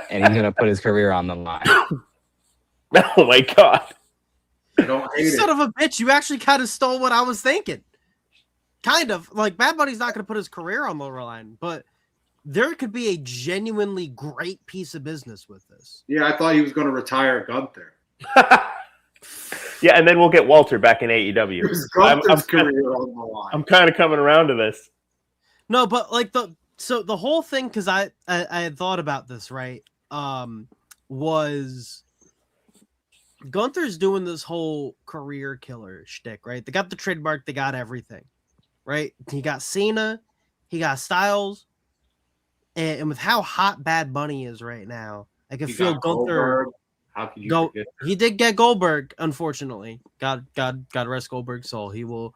And he's going to put his career on the line. Oh, my God. You son of a bitch. You actually kind of stole what I was thinking. Kind of. Like, Bad Bunny's not going to put his career on the line, but there could be a genuinely great piece of business with this. Yeah, I thought he was going to retire Gunther. Yeah, and then we'll get Walter back in AEW. I'm kind of coming around to this. No, but like the whole thing, because I had thought about this, right? Was Gunther's doing this whole career killer shtick, right? They got the trademark, they got everything, right? He got Cena, he got Styles, and with how hot Bad Bunny is right now, I can feel Gunther. How can you forget? He did get Goldberg, unfortunately. God rest Goldberg's soul. He will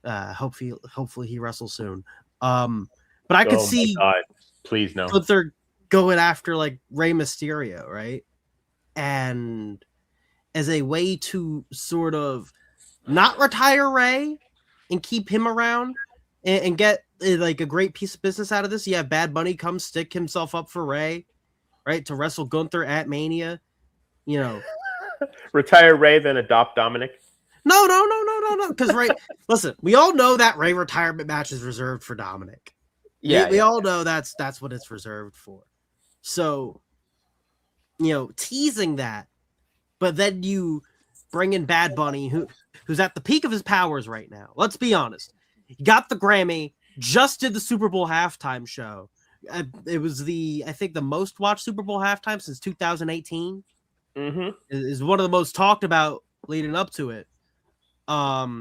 hopefully he wrestles soon. But I could see God. Please no. Gunther going after like Rey Mysterio, right? And as a way to sort of not retire Ray and keep him around and get like a great piece of business out of this. You have Bad Bunny come stick himself up for Ray, right, to wrestle Gunther at Mania. You know, Retire Ray, then adopt Dominic. no. Because listen, we all know that Ray retirement match is reserved for Dominic. We all know that's what it's reserved for. So, teasing that, but then you bring in Bad Bunny, who's at the peak of his powers right now. Let's be honest. He got the Grammy, just did the Super Bowl halftime show. It was I think the most watched Super Bowl halftime since 2018. Mm-hmm. Is one of the most talked about leading up to it. Parlaying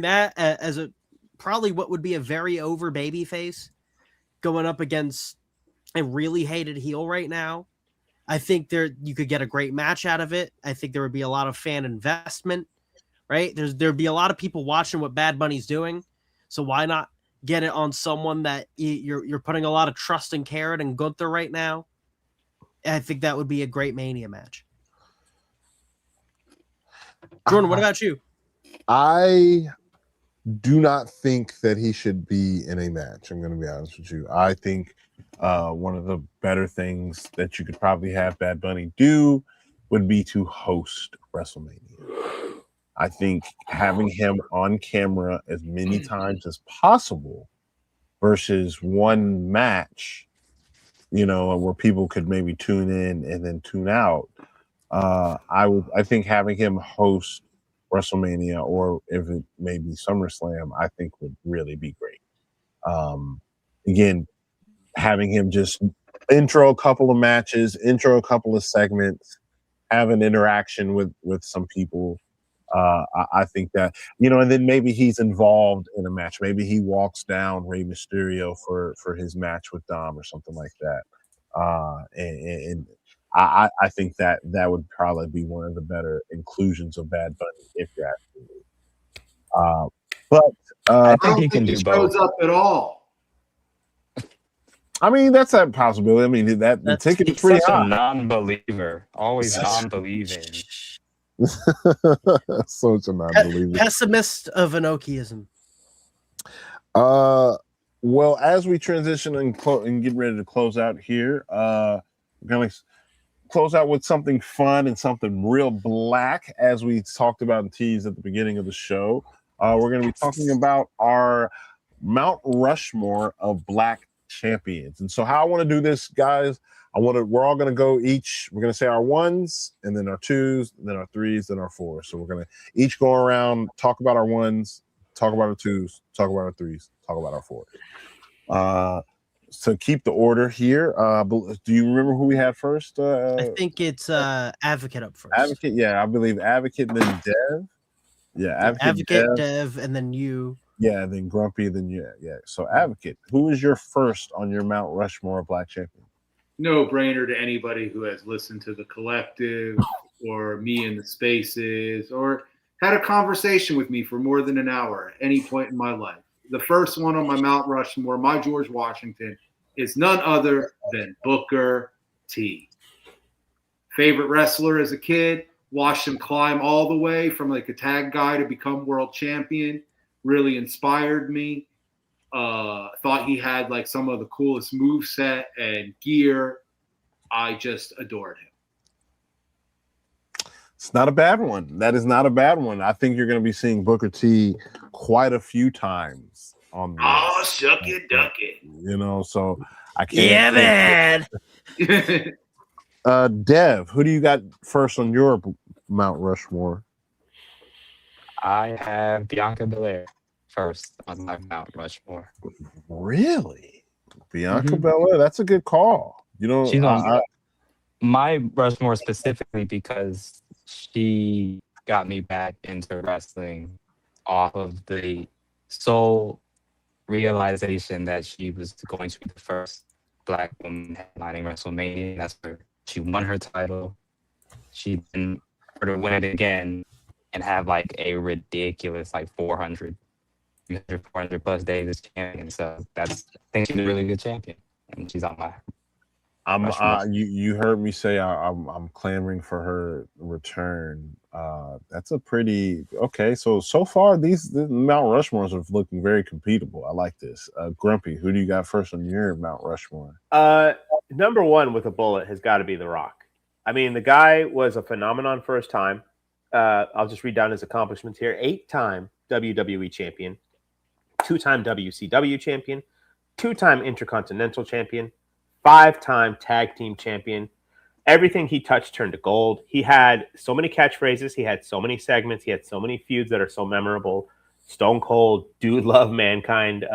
that as probably what would be a very over babyface going up against a really hated heel right now. I think you could get a great match out of it. I think there would be a lot of fan investment, right? There'd be a lot of people watching what Bad Bunny's doing. So why not get it on someone that you're putting a lot of trust and care in Gunther right now? I think that would be a great Mania match. Jordan, what about you? I do not think that he should be in a match. I'm going to be honest with you. I think one of the better things that you could probably have Bad Bunny do would be to host WrestleMania. I think having him on camera as many times as possible versus one match, where people could maybe tune in and then tune out. I think having him host WrestleMania, or if it may be SummerSlam, I think would really be great. Again, having him just intro a couple of matches, intro a couple of segments, have an interaction with some people. I think that, and then maybe he's involved in a match. Maybe he walks down Rey Mysterio for his match with Dom or something like that. And I think that would probably be one of the better inclusions of Bad Bunny, if you're asking me. But I I think don't he can think do he both. shows up at all. I mean, that's a possibility. I mean, the ticket is pretty Such a high. non-believer, always non-believing. Such a non-believer. Pessimist of Enochiism. Well, as we transition and get ready to close out here, we're going to close out with something fun and something real black, as we talked about and teased at the beginning of the show. We're going to be talking about our Mount Rushmore of black champions. And so how I want to do this, guys, we're all going to go each, we're going to say our ones, and then our twos, and then our threes, then our fours. So we're going to each go around, talk about our ones, talk about our twos, talk about our threes, talk about our fours. So keep the order here. Do you remember who we had first? I think it's Advocate up first. Advocate, yeah, I believe Advocate, and then Dev. Yeah, Advocate, Dev, and then you. Yeah, then Grumpy, then yeah. So Advocate, who is your first on your Mount Rushmore of black champion? No brainer to anybody who has listened to the Collective or me in the Spaces or had a conversation with me for more than an hour at any point in my life. The first one on my Mount Rushmore, my George Washington, is none other than Booker T. Favorite wrestler as a kid, watched him climb all the way from like a tag guy to become world champion. Really inspired me. Thought he had like some of the coolest moveset and gear. I just adored him. It's not a bad one. That is not a bad one. I think you're going to be seeing Booker T quite a few times on this. Oh, shuck it, duck it. So I can't. Yeah, man. Dev, who do you got first on your Mount Rushmore? I have Bianca Belair first on my Mount Rushmore. Really? Bianca Belair? That's a good call. She's on my Rushmore specifically because she got me back into wrestling off of the sole realization that she was going to be the first black woman headlining WrestleMania. That's where she won her title. She then to win it again and have like a ridiculous like 400 plus days as champion. So I think she's a really good champion, and she's on my You heard me say I'm clamoring for her return. That's a pretty okay. So far the Mount Rushmores are looking very competable. I like this. Grumpy, who do you got first on your Mount Rushmore? Number one with a bullet has got to be The Rock. I mean, the guy was a phenomenon for his time. I'll just read down his accomplishments here: 8-time WWE champion, 2-time WCW champion, 2-time Intercontinental champion, 5-time tag team champion. Everything he touched turned to gold. He had so many catchphrases. He had so many segments. He had so many feuds that are so memorable. Stone Cold, Dude Love Mankind.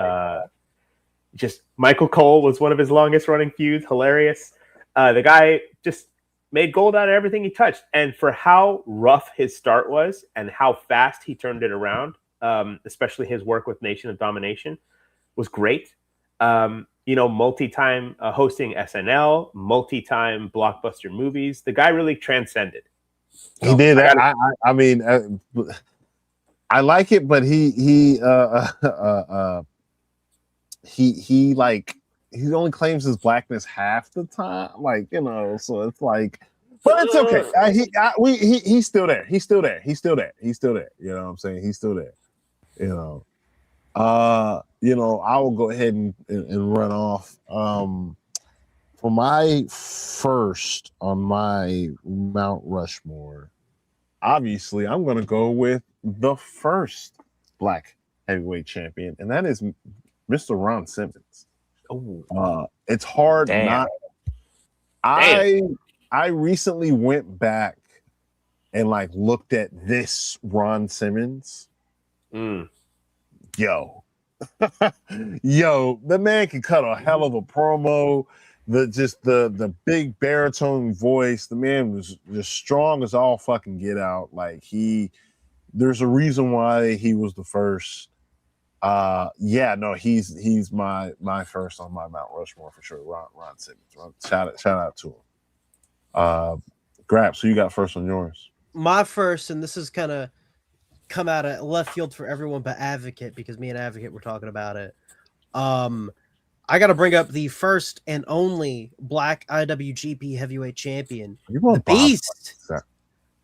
Just Michael Cole was one of his longest running feuds. Hilarious. The guy just made gold out of everything he touched. And for how rough his start was and how fast he turned it around, especially his work with Nation of Domination, was great. Multi-time hosting SNL, multi-time blockbuster movies. The guy really transcended. He did that. I mean, I like it, but he only claims his blackness half the time. So it's like, but it's okay. He's still there. He's still there. He's still there. He's still there. You know what I'm saying? He's still there. I will go ahead and run off. For my first on my Mount Rushmore, obviously I'm going to go with the first Black heavyweight champion, and that is Mr. Ron Simmons. It's hard not. I recently went back and looked at this Ron Simmons. Yo, the man can cut a hell of a promo. The big baritone voice. The man was just strong as all fucking get out. There's a reason why he was the first. He's my first on my Mount Rushmore for sure. Ron Simmons. Shout out to him. Grab. So you got first on yours. My first, and this is kind of come out of left field for everyone but Advocate, because me and Advocate were talking about it. I got to bring up the first and only Black IWGP Heavyweight Champion, the Beast,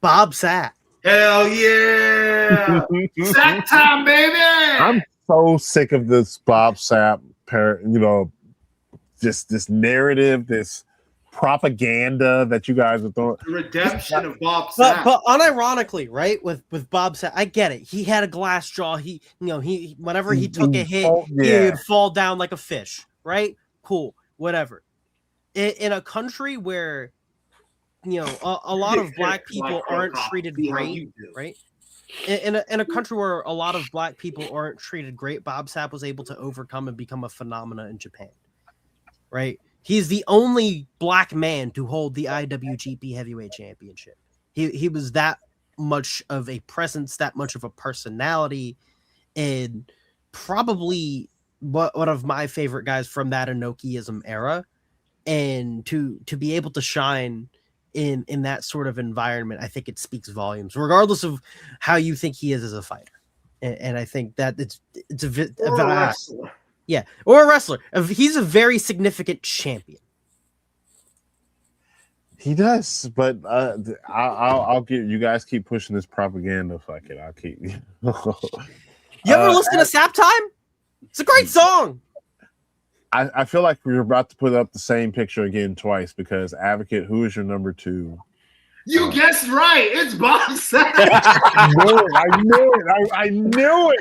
Bob Sapp. Hell yeah! Sapp time, baby! I'm so sick of this Bob Sapp, this narrative, this propaganda that you guys are throwing. The redemption of Bob Sapp. But unironically, right, with Bob Sapp, I get it. He had a glass jaw. He whenever he took a hit, he would fall down like a fish, right? Cool, whatever. In a country where a lot of Black people aren't treated great, right? In a country where a lot of Black people aren't treated great, Bob Sapp was able to overcome and become a phenomena in Japan, right? He's the only Black man to hold the IWGP Heavyweight Championship. He was that much of a presence, that much of a personality, and probably one of my favorite guys from that Inokiism era. And to be able to shine in that sort of environment, I think it speaks volumes, regardless of how you think he is as a fighter. And I think that it's a wrestler. Yeah, or a wrestler. He's a very significant champion. He does, but I'll give you guys keep pushing this propaganda. Fuck it, I'll keep. You ever listen to Sapp Time? It's a great song. I feel like we're about to put up the same picture again twice, because Advocate, who is your number two? You guessed right. It's Bob Sapp. I knew it.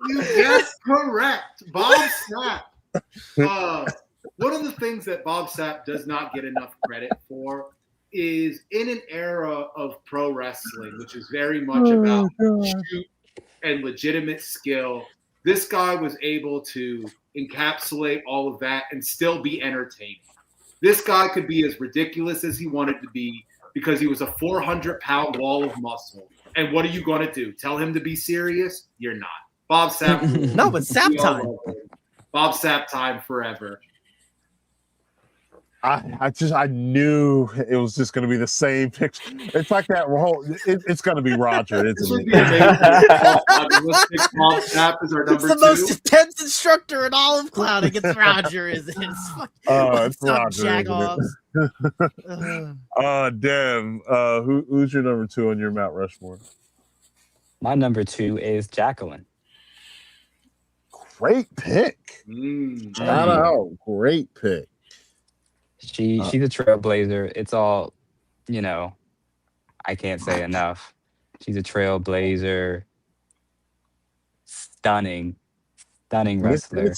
You guessed correct. Bob Sapp. One of the things that Bob Sapp does not get enough credit for is, in an era of pro wrestling, which is very much about shoot and legitimate skill, this guy was able to encapsulate all of that and still be entertaining. This guy could be as ridiculous as he wanted to be because he was a 400-pound wall of muscle. And what are you going to do? Tell him to be serious? You're not. Bob Sapp. No, but Sapp Time. Bob Sapp time forever. I knew it was just going to be the same picture. It's like that whole. It's going to be Roger, This isn't would it? be amazing. Let's pick Bob Sapp as our It's number the two. most intense instructor in all of clowning. It's Roger, is it? It's It's what's up, Roger, isn't jagoffs? Damn. Who's your number 2 on your Mount Rushmore? My number 2 is Jacqueline. Great pick. Shout out. Great pick. She's a trailblazer. It's all, I can't say enough. She's a trailblazer. Stunning wrestler.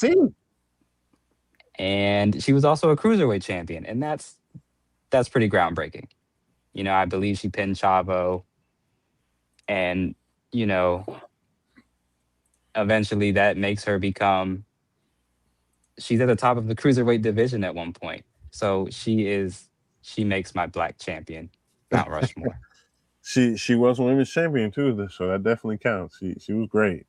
And she was also a cruiserweight champion, and that's pretty groundbreaking. I believe she pinned Chavo, and eventually that makes her become. She's at the top of the cruiserweight division at one point, so she makes my black champion Mount Rushmore. She was women's champion too, so that definitely counts. She was great.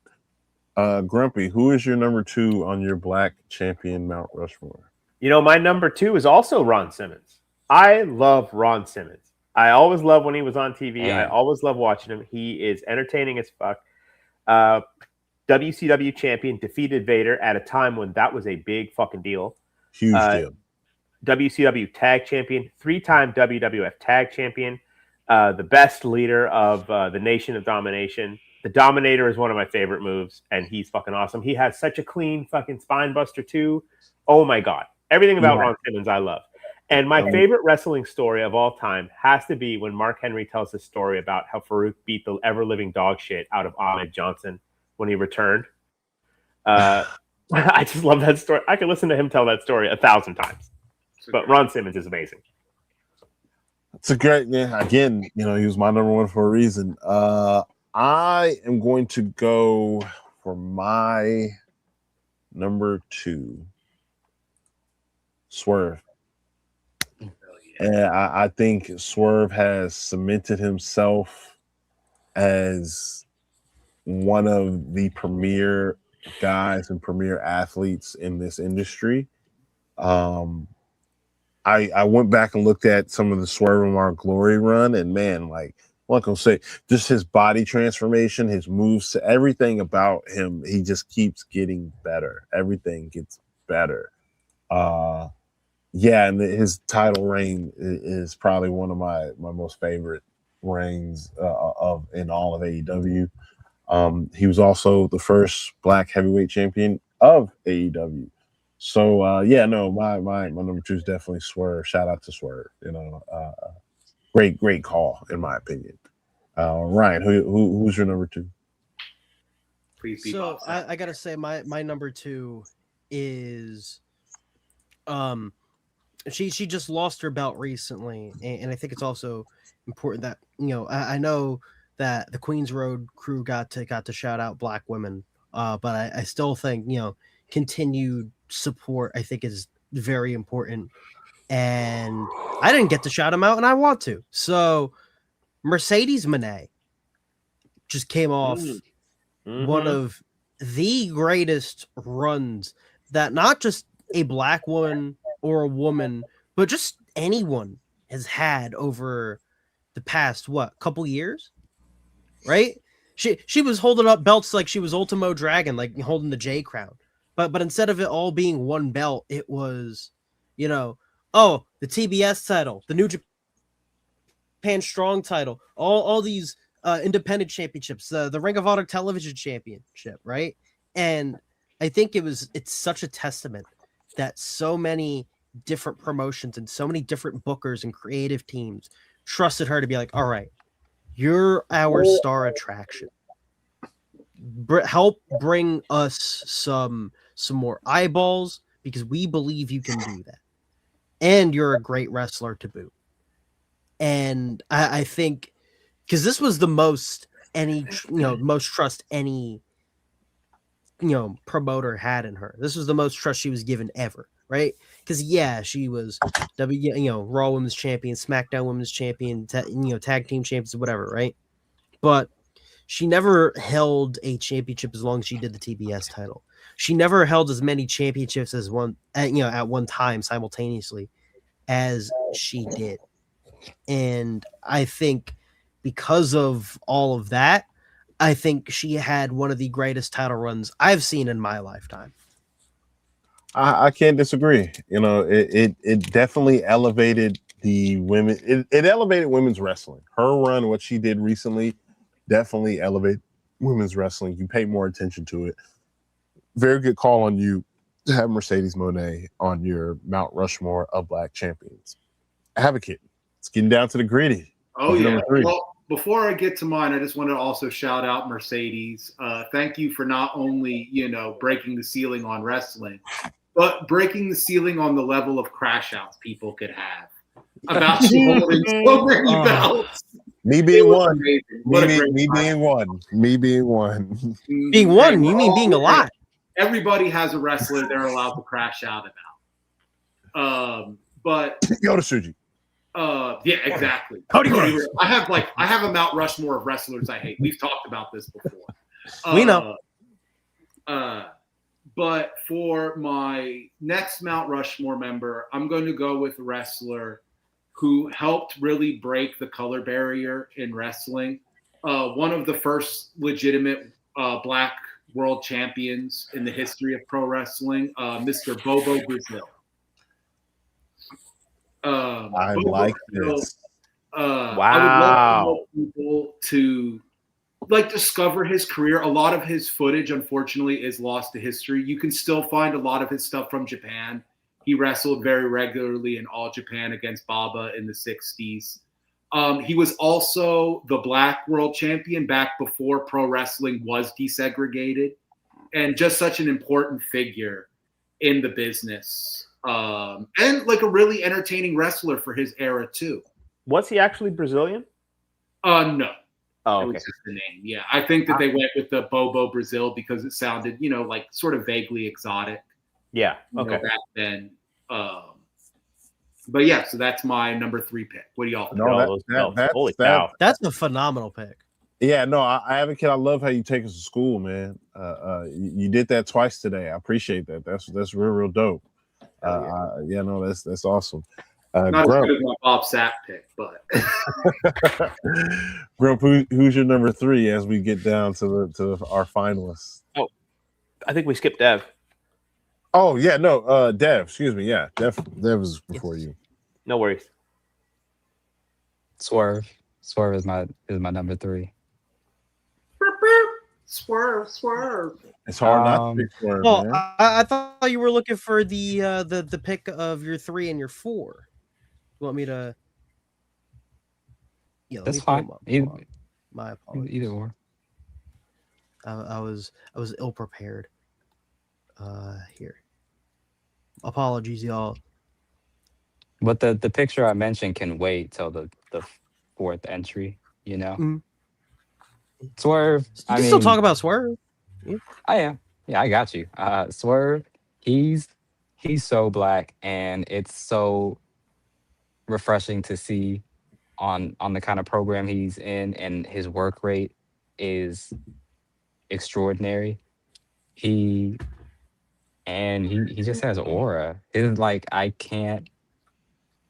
Grumpy, who is your number 2 on your black champion Mount Rushmore? My number 2 is also Ron Simmons. I love Ron Simmons. I always love when he was on TV. I always love watching him. He is entertaining as fuck. WCW champion, defeated Vader at a time when that was a big fucking deal. Huge deal. WCW tag champion, 3-time WWF tag champion, the best leader of the Nation of Domination. The Dominator is one of my favorite moves, and he's fucking awesome. He has such a clean fucking spine buster too. Oh my God. Everything about Ron Simmons I love. And my favorite wrestling story of all time has to be when Mark Henry tells this story about how Farouk beat the ever-living dog shit out of Ahmed Johnson when he returned. I just love that story. I could listen to him tell that story 1,000 times. But Ron Simmons is amazing. It's a great man. Again, he was my number 1 for a reason. I am going to go for my number 2, Swerve. And I think Swerve has cemented himself as one of the premier guys and premier athletes in this industry. I went back and looked at some of the Swerve in our Glory run, and man, like I'm gonna say, just his body transformation, his moves, everything about him, he just keeps getting better. Everything gets better. And his title reign is probably one of my most favorite reigns in all of AEW. He was also the first black heavyweight champion of AEW. So my number 2 is definitely Swerve. Shout out to Swerve. Great call in my opinion. Ryan, who's your number 2? So I gotta say my number 2 is she just lost her belt recently, and I think it's also important that I know that the Queens Road crew got to shout out black women, but I still think continued support I think is very important, and I didn't get to shout them out, and I want to. So Mercedes Moné just came off one of the greatest runs that not just a black woman or a woman, but just anyone has had over the past couple years, right? She was holding up belts like she was Ultimo Dragon, like holding the J Crown, but instead of it all being one belt, it was, the TBS title, the New Japan Strong title, all these independent championships, the Ring of Honor Television Championship, right? And I think it's such a testament that so many different promotions and so many different bookers and creative teams trusted her to be like, all right, you're our star attraction. Help bring us some more eyeballs because we believe you can do that. And you're a great wrestler to boot. And I think because this was the most most trust any promoter had in her. This was the most trust she was given ever, right? Because she was Raw Women's Champion, SmackDown Women's Champion, tag team champions, whatever, right? But she never held a championship as long as she did the TBS title. She never held as many championships as at one time simultaneously as she did. And I think because of all of that, I think she had one of the greatest title runs I've seen in my lifetime. I can't disagree. You know, it definitely elevated the women. It elevated women's wrestling. Her run, what she did recently, definitely elevated women's wrestling. You pay more attention to it. Very good call on you to have Mercedes Moné on your Mount Rushmore of Black champions. Advocate. It's getting down to the gritty. Oh, yeah. Well, before I get to mine, I just want to also shout out Mercedes. Thank you for not only, breaking the ceiling on wrestling, but breaking the ceiling on the level of crash outs people could have about you holding so many belts. Me being one. Me being one. Being one? You mean being a lot? Everybody has a wrestler they're allowed to crash out about. But Yoda Suji. Yeah, exactly. I have a Mount Rushmore of wrestlers I hate. We've talked about this before. We know. But for my next Mount Rushmore member, I'm going to go with a wrestler who helped really break the color barrier in wrestling. One of the first legitimate Black world champions in the history of pro wrestling, Mr. Bobo Brazil. I like this. Wow. I would love people to discover his career. A lot of his footage, unfortunately, is lost to history. You can still find a lot of his stuff from Japan. He wrestled very regularly in All Japan against Baba in the 60s. He was also the Black world champion back before pro wrestling was desegregated, and just such an important figure in the business. And a really entertaining wrestler for his era too. Was he actually Brazilian? No. Oh, okay. It was just the name. Yeah, I think that they went with the Bobo Brazil because it sounded, sort of vaguely exotic. Yeah. Okay. Back then. But yeah, so that's my number 3 pick. What do y'all think? Holy cow! That's a phenomenal pick. Yeah, no, I advocate. I love how you take us to school, man. You did that twice today. I appreciate that. That's real dope. That's awesome. Not as good as my Bob Sapp pick, but Grump, who's your number 3 as we get down to our finalists? Oh, I think we skipped Dev. Oh yeah, no, Dev. Excuse me. Yeah, Dev is before you. No worries. Swerve is my number 3. Swerve. It's hard not to pick Swerve. Well, man. I thought you were looking for the pick of your 3 and your 4. You want me to? Yeah, that's fine. My apologies. Either or. I was ill prepared. Here. Apologies, y'all. But the picture I mentioned can wait till the 4th entry. Mm-hmm. Swerve. You can still talk about Swerve. Yeah. I am. Yeah, I got you. Swerve. He's so Black, and it's so refreshing to see on the kind of program he's in, and his work rate is extraordinary. He just has aura. It's like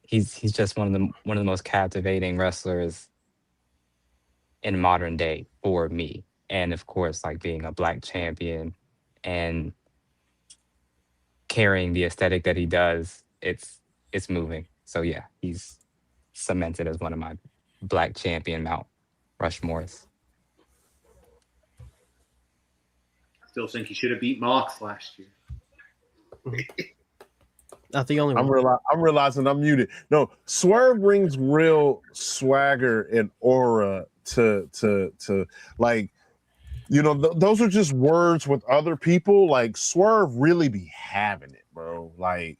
he's just one of the most captivating wrestlers in modern day for me. And of course, being a Black champion and carrying the aesthetic that he does, it's moving. So yeah, he's cemented as one of my Black champion Mount Rushmores. Still think he should have beat Mox last year. Not the only one. I'm realizing I'm muted. No, Swerve brings real swagger and aura to those are just words with other people. Swerve really be having it, bro. Like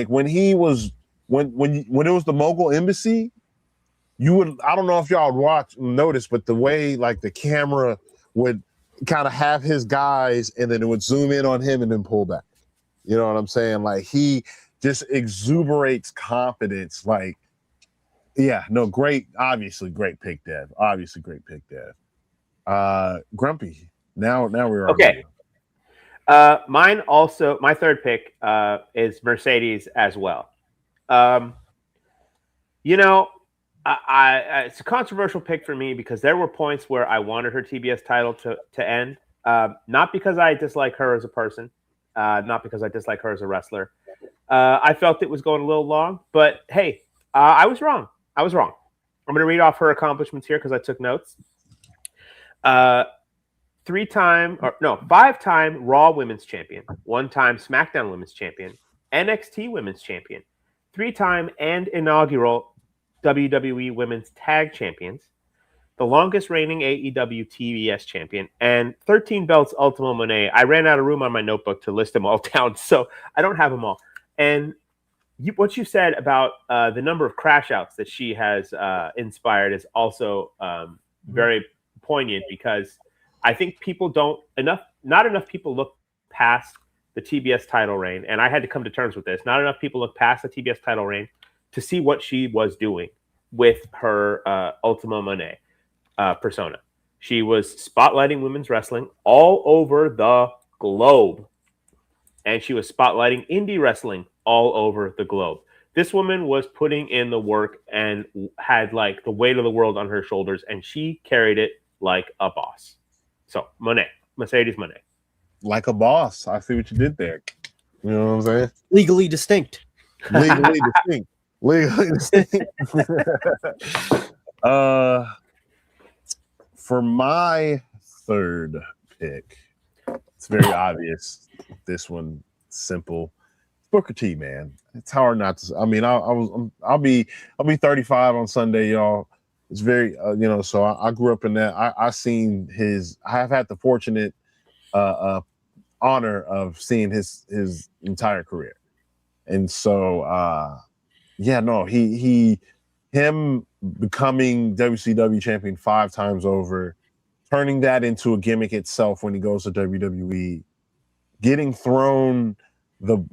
when he was when it was the Mogul Embassy, you would, I don't know if y'all would notice, but the way the camera would kind of have his guys and then it would zoom in on him and then pull back. You know what I'm saying? He just exuberates confidence. Obviously great pick, Dev. Grumpy. Now we're okay. Mine also, my 3rd pick is Mercedes as well. You know, it's a controversial pick for me because there were points where I wanted her TBS title to end. Not because I dislike her as a person, not because I dislike her as a wrestler. I felt it was going a little long, but hey, I was wrong. I was wrong. I'm going to read off her accomplishments here because I took notes. 5-time Raw Women's Champion, 1-time SmackDown Women's Champion, NXT Women's Champion, 3-time and inaugural WWE Women's Tag Champions, the longest reigning AEW TBS champion, and 13 belts Ultimo Monet. I ran out of room on my notebook to list them all down, so I don't have them all. And what you said about the number of crash outs that she has inspired is also very poignant, because I think not enough people look past the TBS title reign, and I had to come to terms with this. Not enough people look past the TBS title reign to see what she was doing with her Ultimo Monet persona. She was spotlighting women's wrestling all over the globe, and she was spotlighting indie wrestling all over the globe. This woman was putting in the work and had like the weight of the world on her shoulders, and she carried it like a boss. So Monet, Mercedes Monet. Like a boss. I see what you did there. You know what I'm saying? Legally distinct. Legally distinct. Legally distinct. For my third pick, it's very obvious. This one, simple. Booker T, man. It's hard not to. I mean, I'll be 35 on Sunday, y'all. It's very, so I grew up in that. I seen his. I have had the fortunate honor of seeing his entire career, and so him becoming WCW champion 5 times over, turning that into a gimmick itself when he goes to WWE, getting thrown you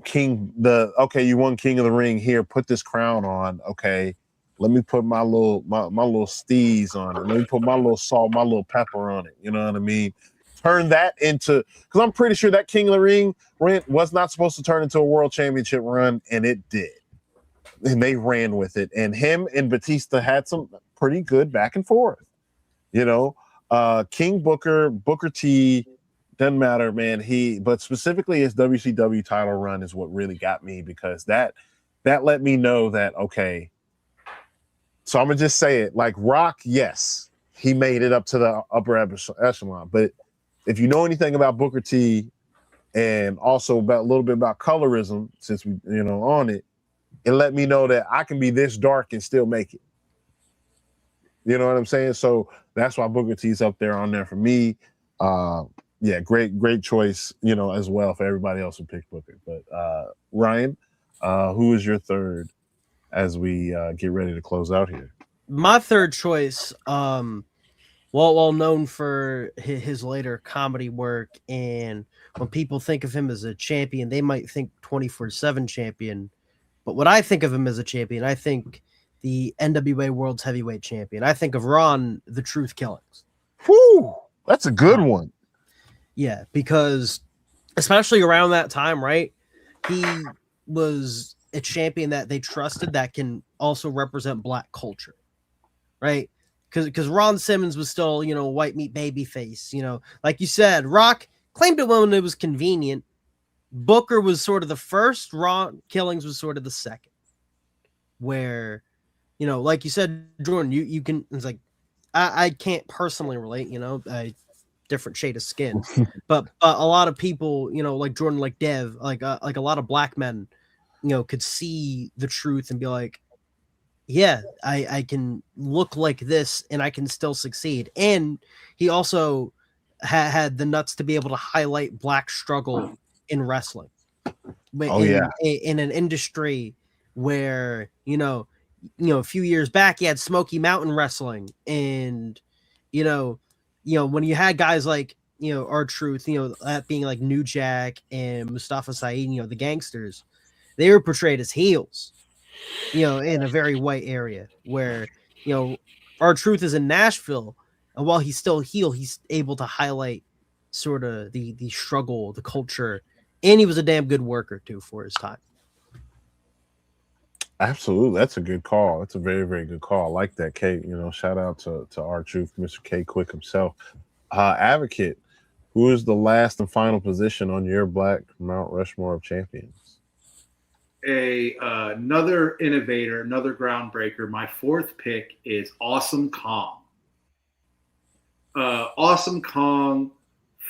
won King of the Ring, here, put this crown on, okay. Let me put my little steez on it. Let me put my little salt, my little pepper on it. You know what I mean? Turn that into, because I'm pretty sure that King of the Ring was not supposed to turn into a world championship run, and it did. And they ran with it. And him and Batista had some pretty good back and forth. King Booker T, doesn't matter, man. But specifically his WCW title run is what really got me, because that let me know that, okay. So I'm gonna just say it, like Rock, yes, he made it up to the upper echelon. But if you know anything about Booker T, and also about a little bit about colorism, since we on it, it let me know that I can be this dark and still make it. You know what I'm saying? So that's why Booker T's up there on there for me. Great choice, as well for everybody else who picked Booker. But Ryan, who is your third as we get ready to close out here? My third choice, well known for his later comedy work, and when people think of him as a champion, they might think 24/7 champion. But what I think of him as a champion, I think the NWA World's Heavyweight Champion. I think of Ron the Truth Killings. Whew, that's a good one. Yeah, because especially around that time, right? He was a champion that they trusted that can also represent Black culture, right? Because Ron Simmons was still, white meat babyface. Like you said, Rock claimed it when it was convenient. Booker was sort of the first. Ron Killings was sort of the second. Where, like you said, Jordan, you can. It's like I can't personally relate. A different shade of skin, but a lot of people, like Jordan, like Dev, like a lot of Black men, could see the truth and be like, yeah, I can look like this and I can still succeed. And he also had the nuts to be able to highlight Black struggle in wrestling. In an industry where, a few years back, you had Smoky Mountain Wrestling, and, when you had guys like, R-Truth, that being like New Jack and Mustafa Saeed, the gangsters, they were portrayed as heels, in a very white area where, R-Truth is in Nashville, and while he's still heel, he's able to highlight sort of the struggle, the culture, and he was a damn good worker too for his time. Absolutely, that's a good call. That's a very, very good call. I like that, K. Shout out to our truth, Mr. K Quick himself. Advocate, who is the last and final position on your Black Mount Rushmore of champions? Another innovator, another groundbreaker. My fourth pick is Awesome Kong. Awesome Kong,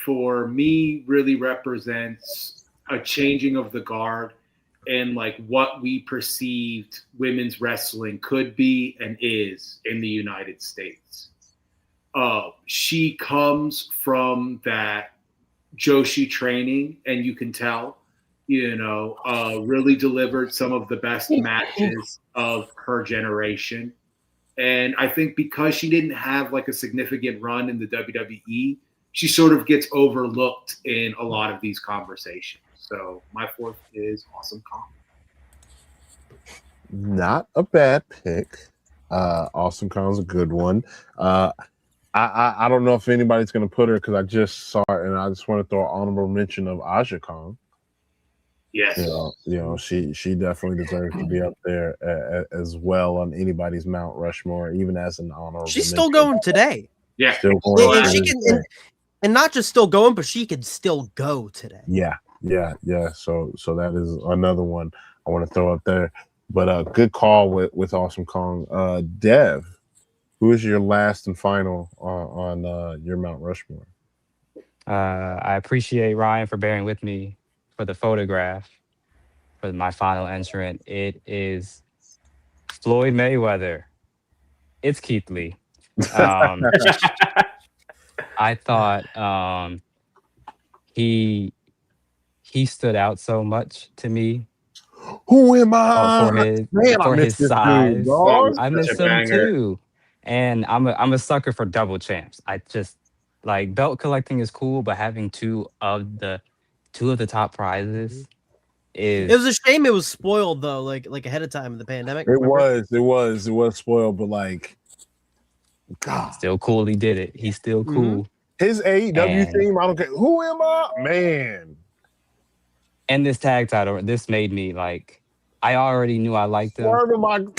for me, really represents a changing of the guard and like what we perceived women's wrestling could be and is in the United States. She comes from that Joshi training, and you can tell, really delivered some of the best matches of her generation. And I think because she didn't have like a significant run in the WWE, she sort of gets overlooked in a lot of these conversations. So my fourth is Awesome Kong. Not a bad pick. Awesome Kong's a good one. I don't know if anybody's going to put her because I just saw it, and I just want to throw an honorable mention of Aja Kong. Yes. She definitely deserves to be up there as well on anybody's Mount Rushmore, even as an honorable. She's still going today. Yeah. Still going and she can, and not just still going, but she can still go today. Yeah. So that is another one I want to throw up there. But good call with Awesome Kong. Dev, who is your last and final on your Mount Rushmore? I appreciate Ryan for bearing with me for the photograph for my final entrant. It is Floyd Mayweather. It's Keith Lee. I thought he stood out so much to me. Who am I? For his size. Dude, I miss him too. And I'm a sucker for double champs. I just like belt collecting is cool, but having two of the top prizes is. It was a shame it was spoiled though, like ahead of time in the pandemic. It was spoiled, but like, God, still cool. He did it. He's still cool. Mm-hmm. His AEW theme, I don't care. Who am I, man? And this tag title, this made me like. I already knew I liked them.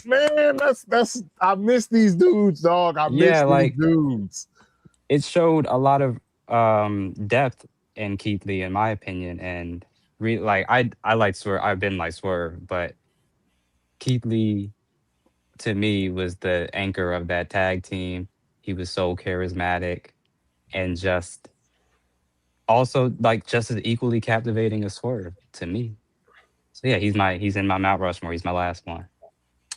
Man, that's I miss these dudes, dog. I miss these dudes. It showed a lot of depth in Keith Lee, in my opinion, and I like Swerve. I've been like Swerve, but Keith Lee to me was the anchor of that tag team. He was so charismatic and just also like just as equally captivating as Swerve to me. So yeah, he's in my Mount Rushmore. He's my last one.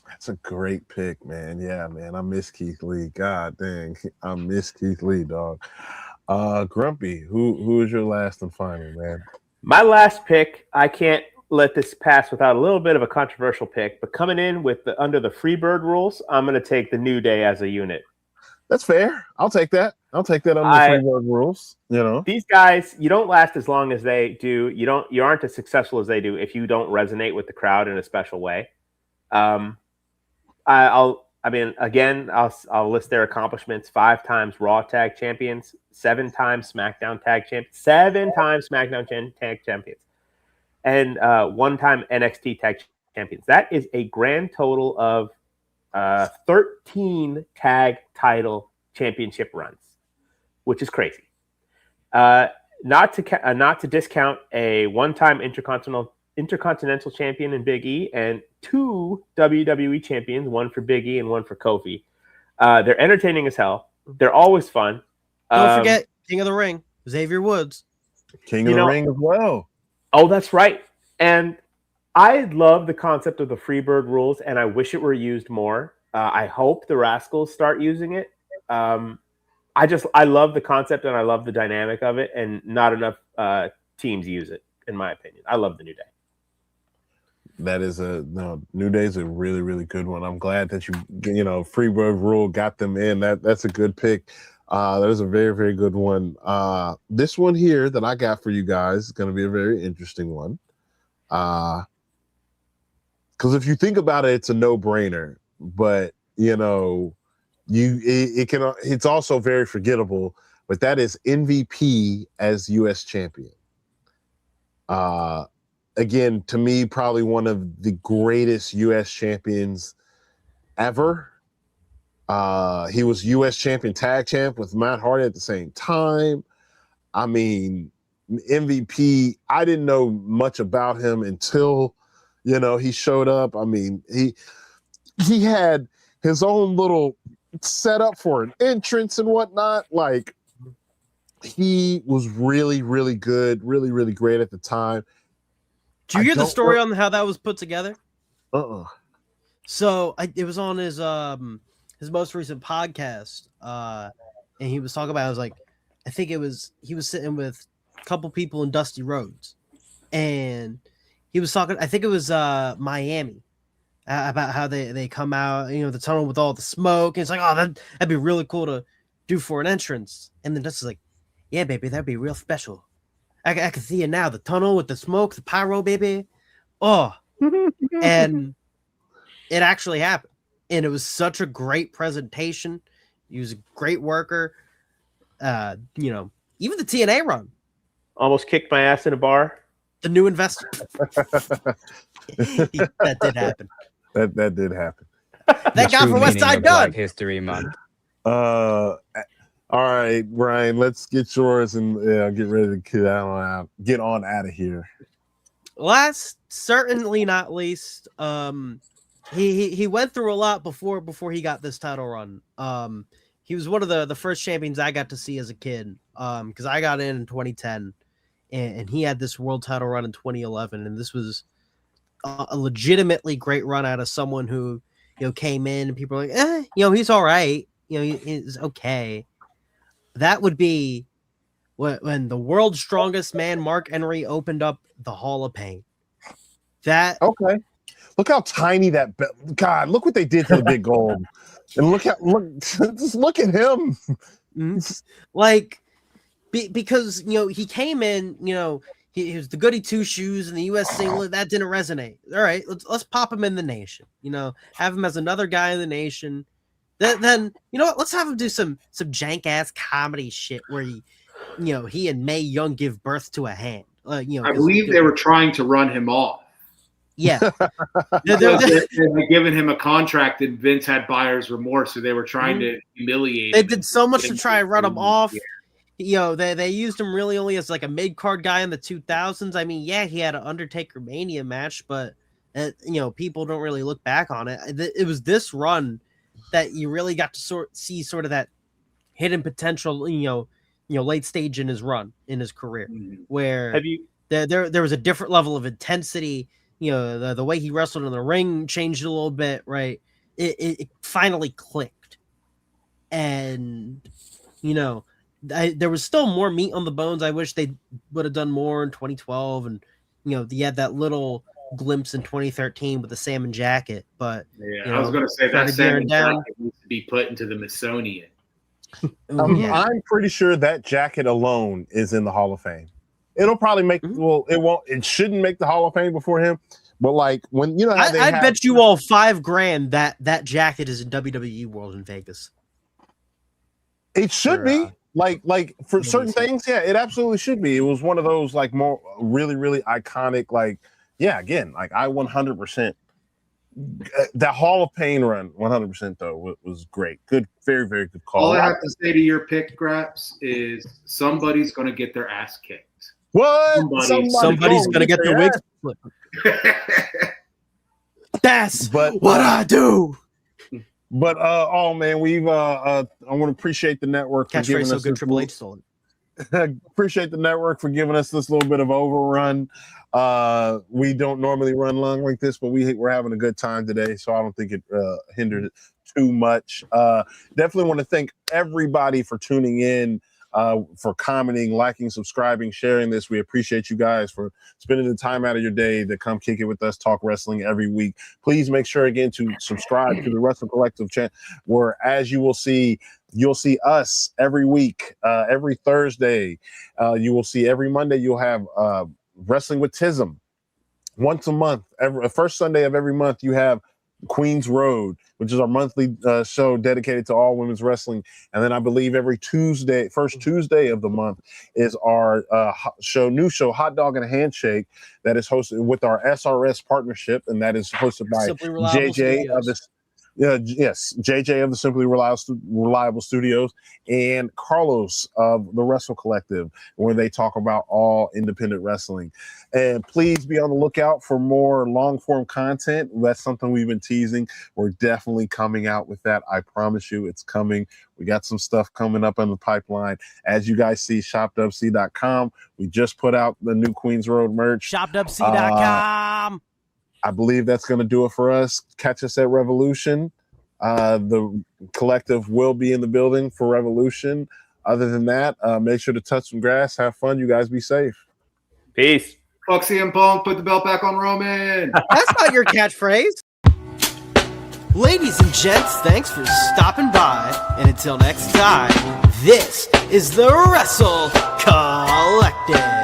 That's a great pick, man. Yeah, man. I miss Keith Lee. God dang. I miss Keith Lee, dog. Grumpy, who is your last and final, man? My last pick, I can't let this pass without a little bit of a controversial pick, but coming in with under the Freebird rules, I'm going to take the New Day as a unit. That's fair. I'll take that. I'll take that under the Freebird rules. These guys, you don't last as long as they do. You aren't as successful as they do if you don't resonate with the crowd in a special way. I'll list their accomplishments: 5 times Raw Tag Champions, 7 times SmackDown Tag Champions, 7 times SmackDown Tag Champions, and 1 time NXT Tag Champions. That is a grand total of 13 tag title championship runs, which is crazy. Not to discount a 1-time intercontinental champion in Big E and 2 WWE champions, 1 for Big E and 1 for Kofi. They're entertaining as hell. They're always fun. Don't forget King of the Ring, Xavier Woods. King of the Ring as well. Oh, that's right. And I love the concept of the Freebird rules, and I wish it were used more. I hope the Rascals start using it. I love the concept and I love the dynamic of it, and not enough teams use it, in my opinion. I love the New Day. That is New Day's a really, really good one. I'm glad that Freebird rule got them in. That's a good pick. That is a very, very good one. This one here that I got for you guys is going to be a very interesting one. Because if you think about it, it's a no-brainer, but it's also very forgettable, but that is MVP as U.S. champion. again, to me, probably one of the greatest U.S. champions ever. He was U.S. champion, tag champ with Matt Hardy at the same time. I mean, MVP. I didn't know much about him until, he showed up. I mean, he had his own little setup for an entrance and whatnot. Like, he was really, really good, really, really great at the time. Do you hear the story on how that was put together? So it was on his most recent podcast, and he was talking about. I was like, I think he was sitting with a couple people in Dusty Rhodes, and he was talking. I think it was Miami, about how they come out, the tunnel with all the smoke, and it's like, oh, that'd be really cool to do for an entrance. And then Dusty's like, yeah, baby, that'd be real special. I can see it now, the tunnel with the smoke, the pyro, baby. Oh, and it actually happened. And it was such a great presentation. He was a great worker. Even the TNA run. Almost kicked my ass in a bar. The new investor. That did happen. That did happen. Thank God for West Side Gun. Black History Month. All right, Brian, let's get yours and get ready to get on out of here. Last, certainly not least, he went through a lot before he got this title run. He was one of the first champions I got to see as a kid, because I got in 2010, and he had this world title run in 2011, and this was a legitimately great run out of someone who came in and people were like, he's all right, he's okay. That would be when the world's strongest man, Mark Henry, opened up the Hall of Pain. Okay. Look how tiny that God, look what they did to the big gold. And just look at him. Like, because he came in, he was the goody two shoes in the US singlet. That didn't resonate. All right, let's pop him in the nation. Have him as another guy in the nation. Then you know what? Let's have him do some jank ass comedy shit where he and Mae Young give birth to a hand. I believe they were trying to run him off. Yeah, they're giving him a contract, and Vince had buyer's remorse, so they were trying to humiliate him. They did so much to try and run him off. They used him really only as like a mid card guy in the 2000s. I mean, yeah, he had an Undertaker Mania match, but people don't really look back on it. It was this run that you really got to see sort of that hidden potential, late stage in his run in his career, where there was a different level of intensity. The way he wrestled in the ring changed a little bit, right? It finally clicked, and there was still more meat on the bones. I wish they would have done more in 2012, and they had that little glimpse in 2013 with the salmon jacket. But I was going to say that salmon jacket needs to be put into the Smithsonian. I'm pretty sure that jacket alone is in the Hall of Fame. It'll probably make it shouldn't make the Hall of Fame before him, but like when how I bet you all $5,000 that jacket is in WWE World in Vegas. It should be like for certain things, yeah, it absolutely should be. It was one of those like more really, really iconic, like again, like I 100%. That Hall of Pain run, 100% though, was great. Good, very, very good call. All I have to say to your pick, Graps, is somebody's going to get their ass kicked. What? Somebody's going to get their wig split. That's what I do. But oh man, I want to appreciate the network for giving us Triple H stole it. Appreciate the network for giving us this little bit of overrun. We don't normally run long like this, but we're having a good time today, so I don't think it hindered it too much. Definitely want to thank everybody for tuning in, for commenting, liking, subscribing, sharing this. We appreciate you guys for spending the time out of your day to come kick it with us, talk wrestling every week. Please make sure again to subscribe to the Wrestle Collective channel, where as you'll see us every week, every Thursday. You will see every Monday. You'll have Wrestling with Tism once a month. Every first Sunday of every month, you have Queens Road, which is our monthly show dedicated to all women's wrestling. And then I believe every Tuesday, first Tuesday of the month, is our new show, Hot Dog and a Handshake, that is hosted with our SRS partnership, and that is hosted by JJ of the JJ of the Simply Reliable Studios and Carlos of the WrestleCollective, where they talk about all independent wrestling. And please be on the lookout for more long-form content. That's something we've been teasing. We're definitely coming out with that. I promise you it's coming. We got some stuff coming up in the pipeline. As you guys see, shopwc.com. We just put out the new Queens Road merch. Shopwc.com. I believe that's going to do it for us. Catch us at Revolution. The collective will be in the building for Revolution. Other than that, make sure to touch some grass. Have fun. You guys be safe. Peace. Fuck CM Punk. Put the belt back on Roman. That's not your catchphrase. Ladies and gents, thanks for stopping by. And until next time, this is the Wrestle Collective.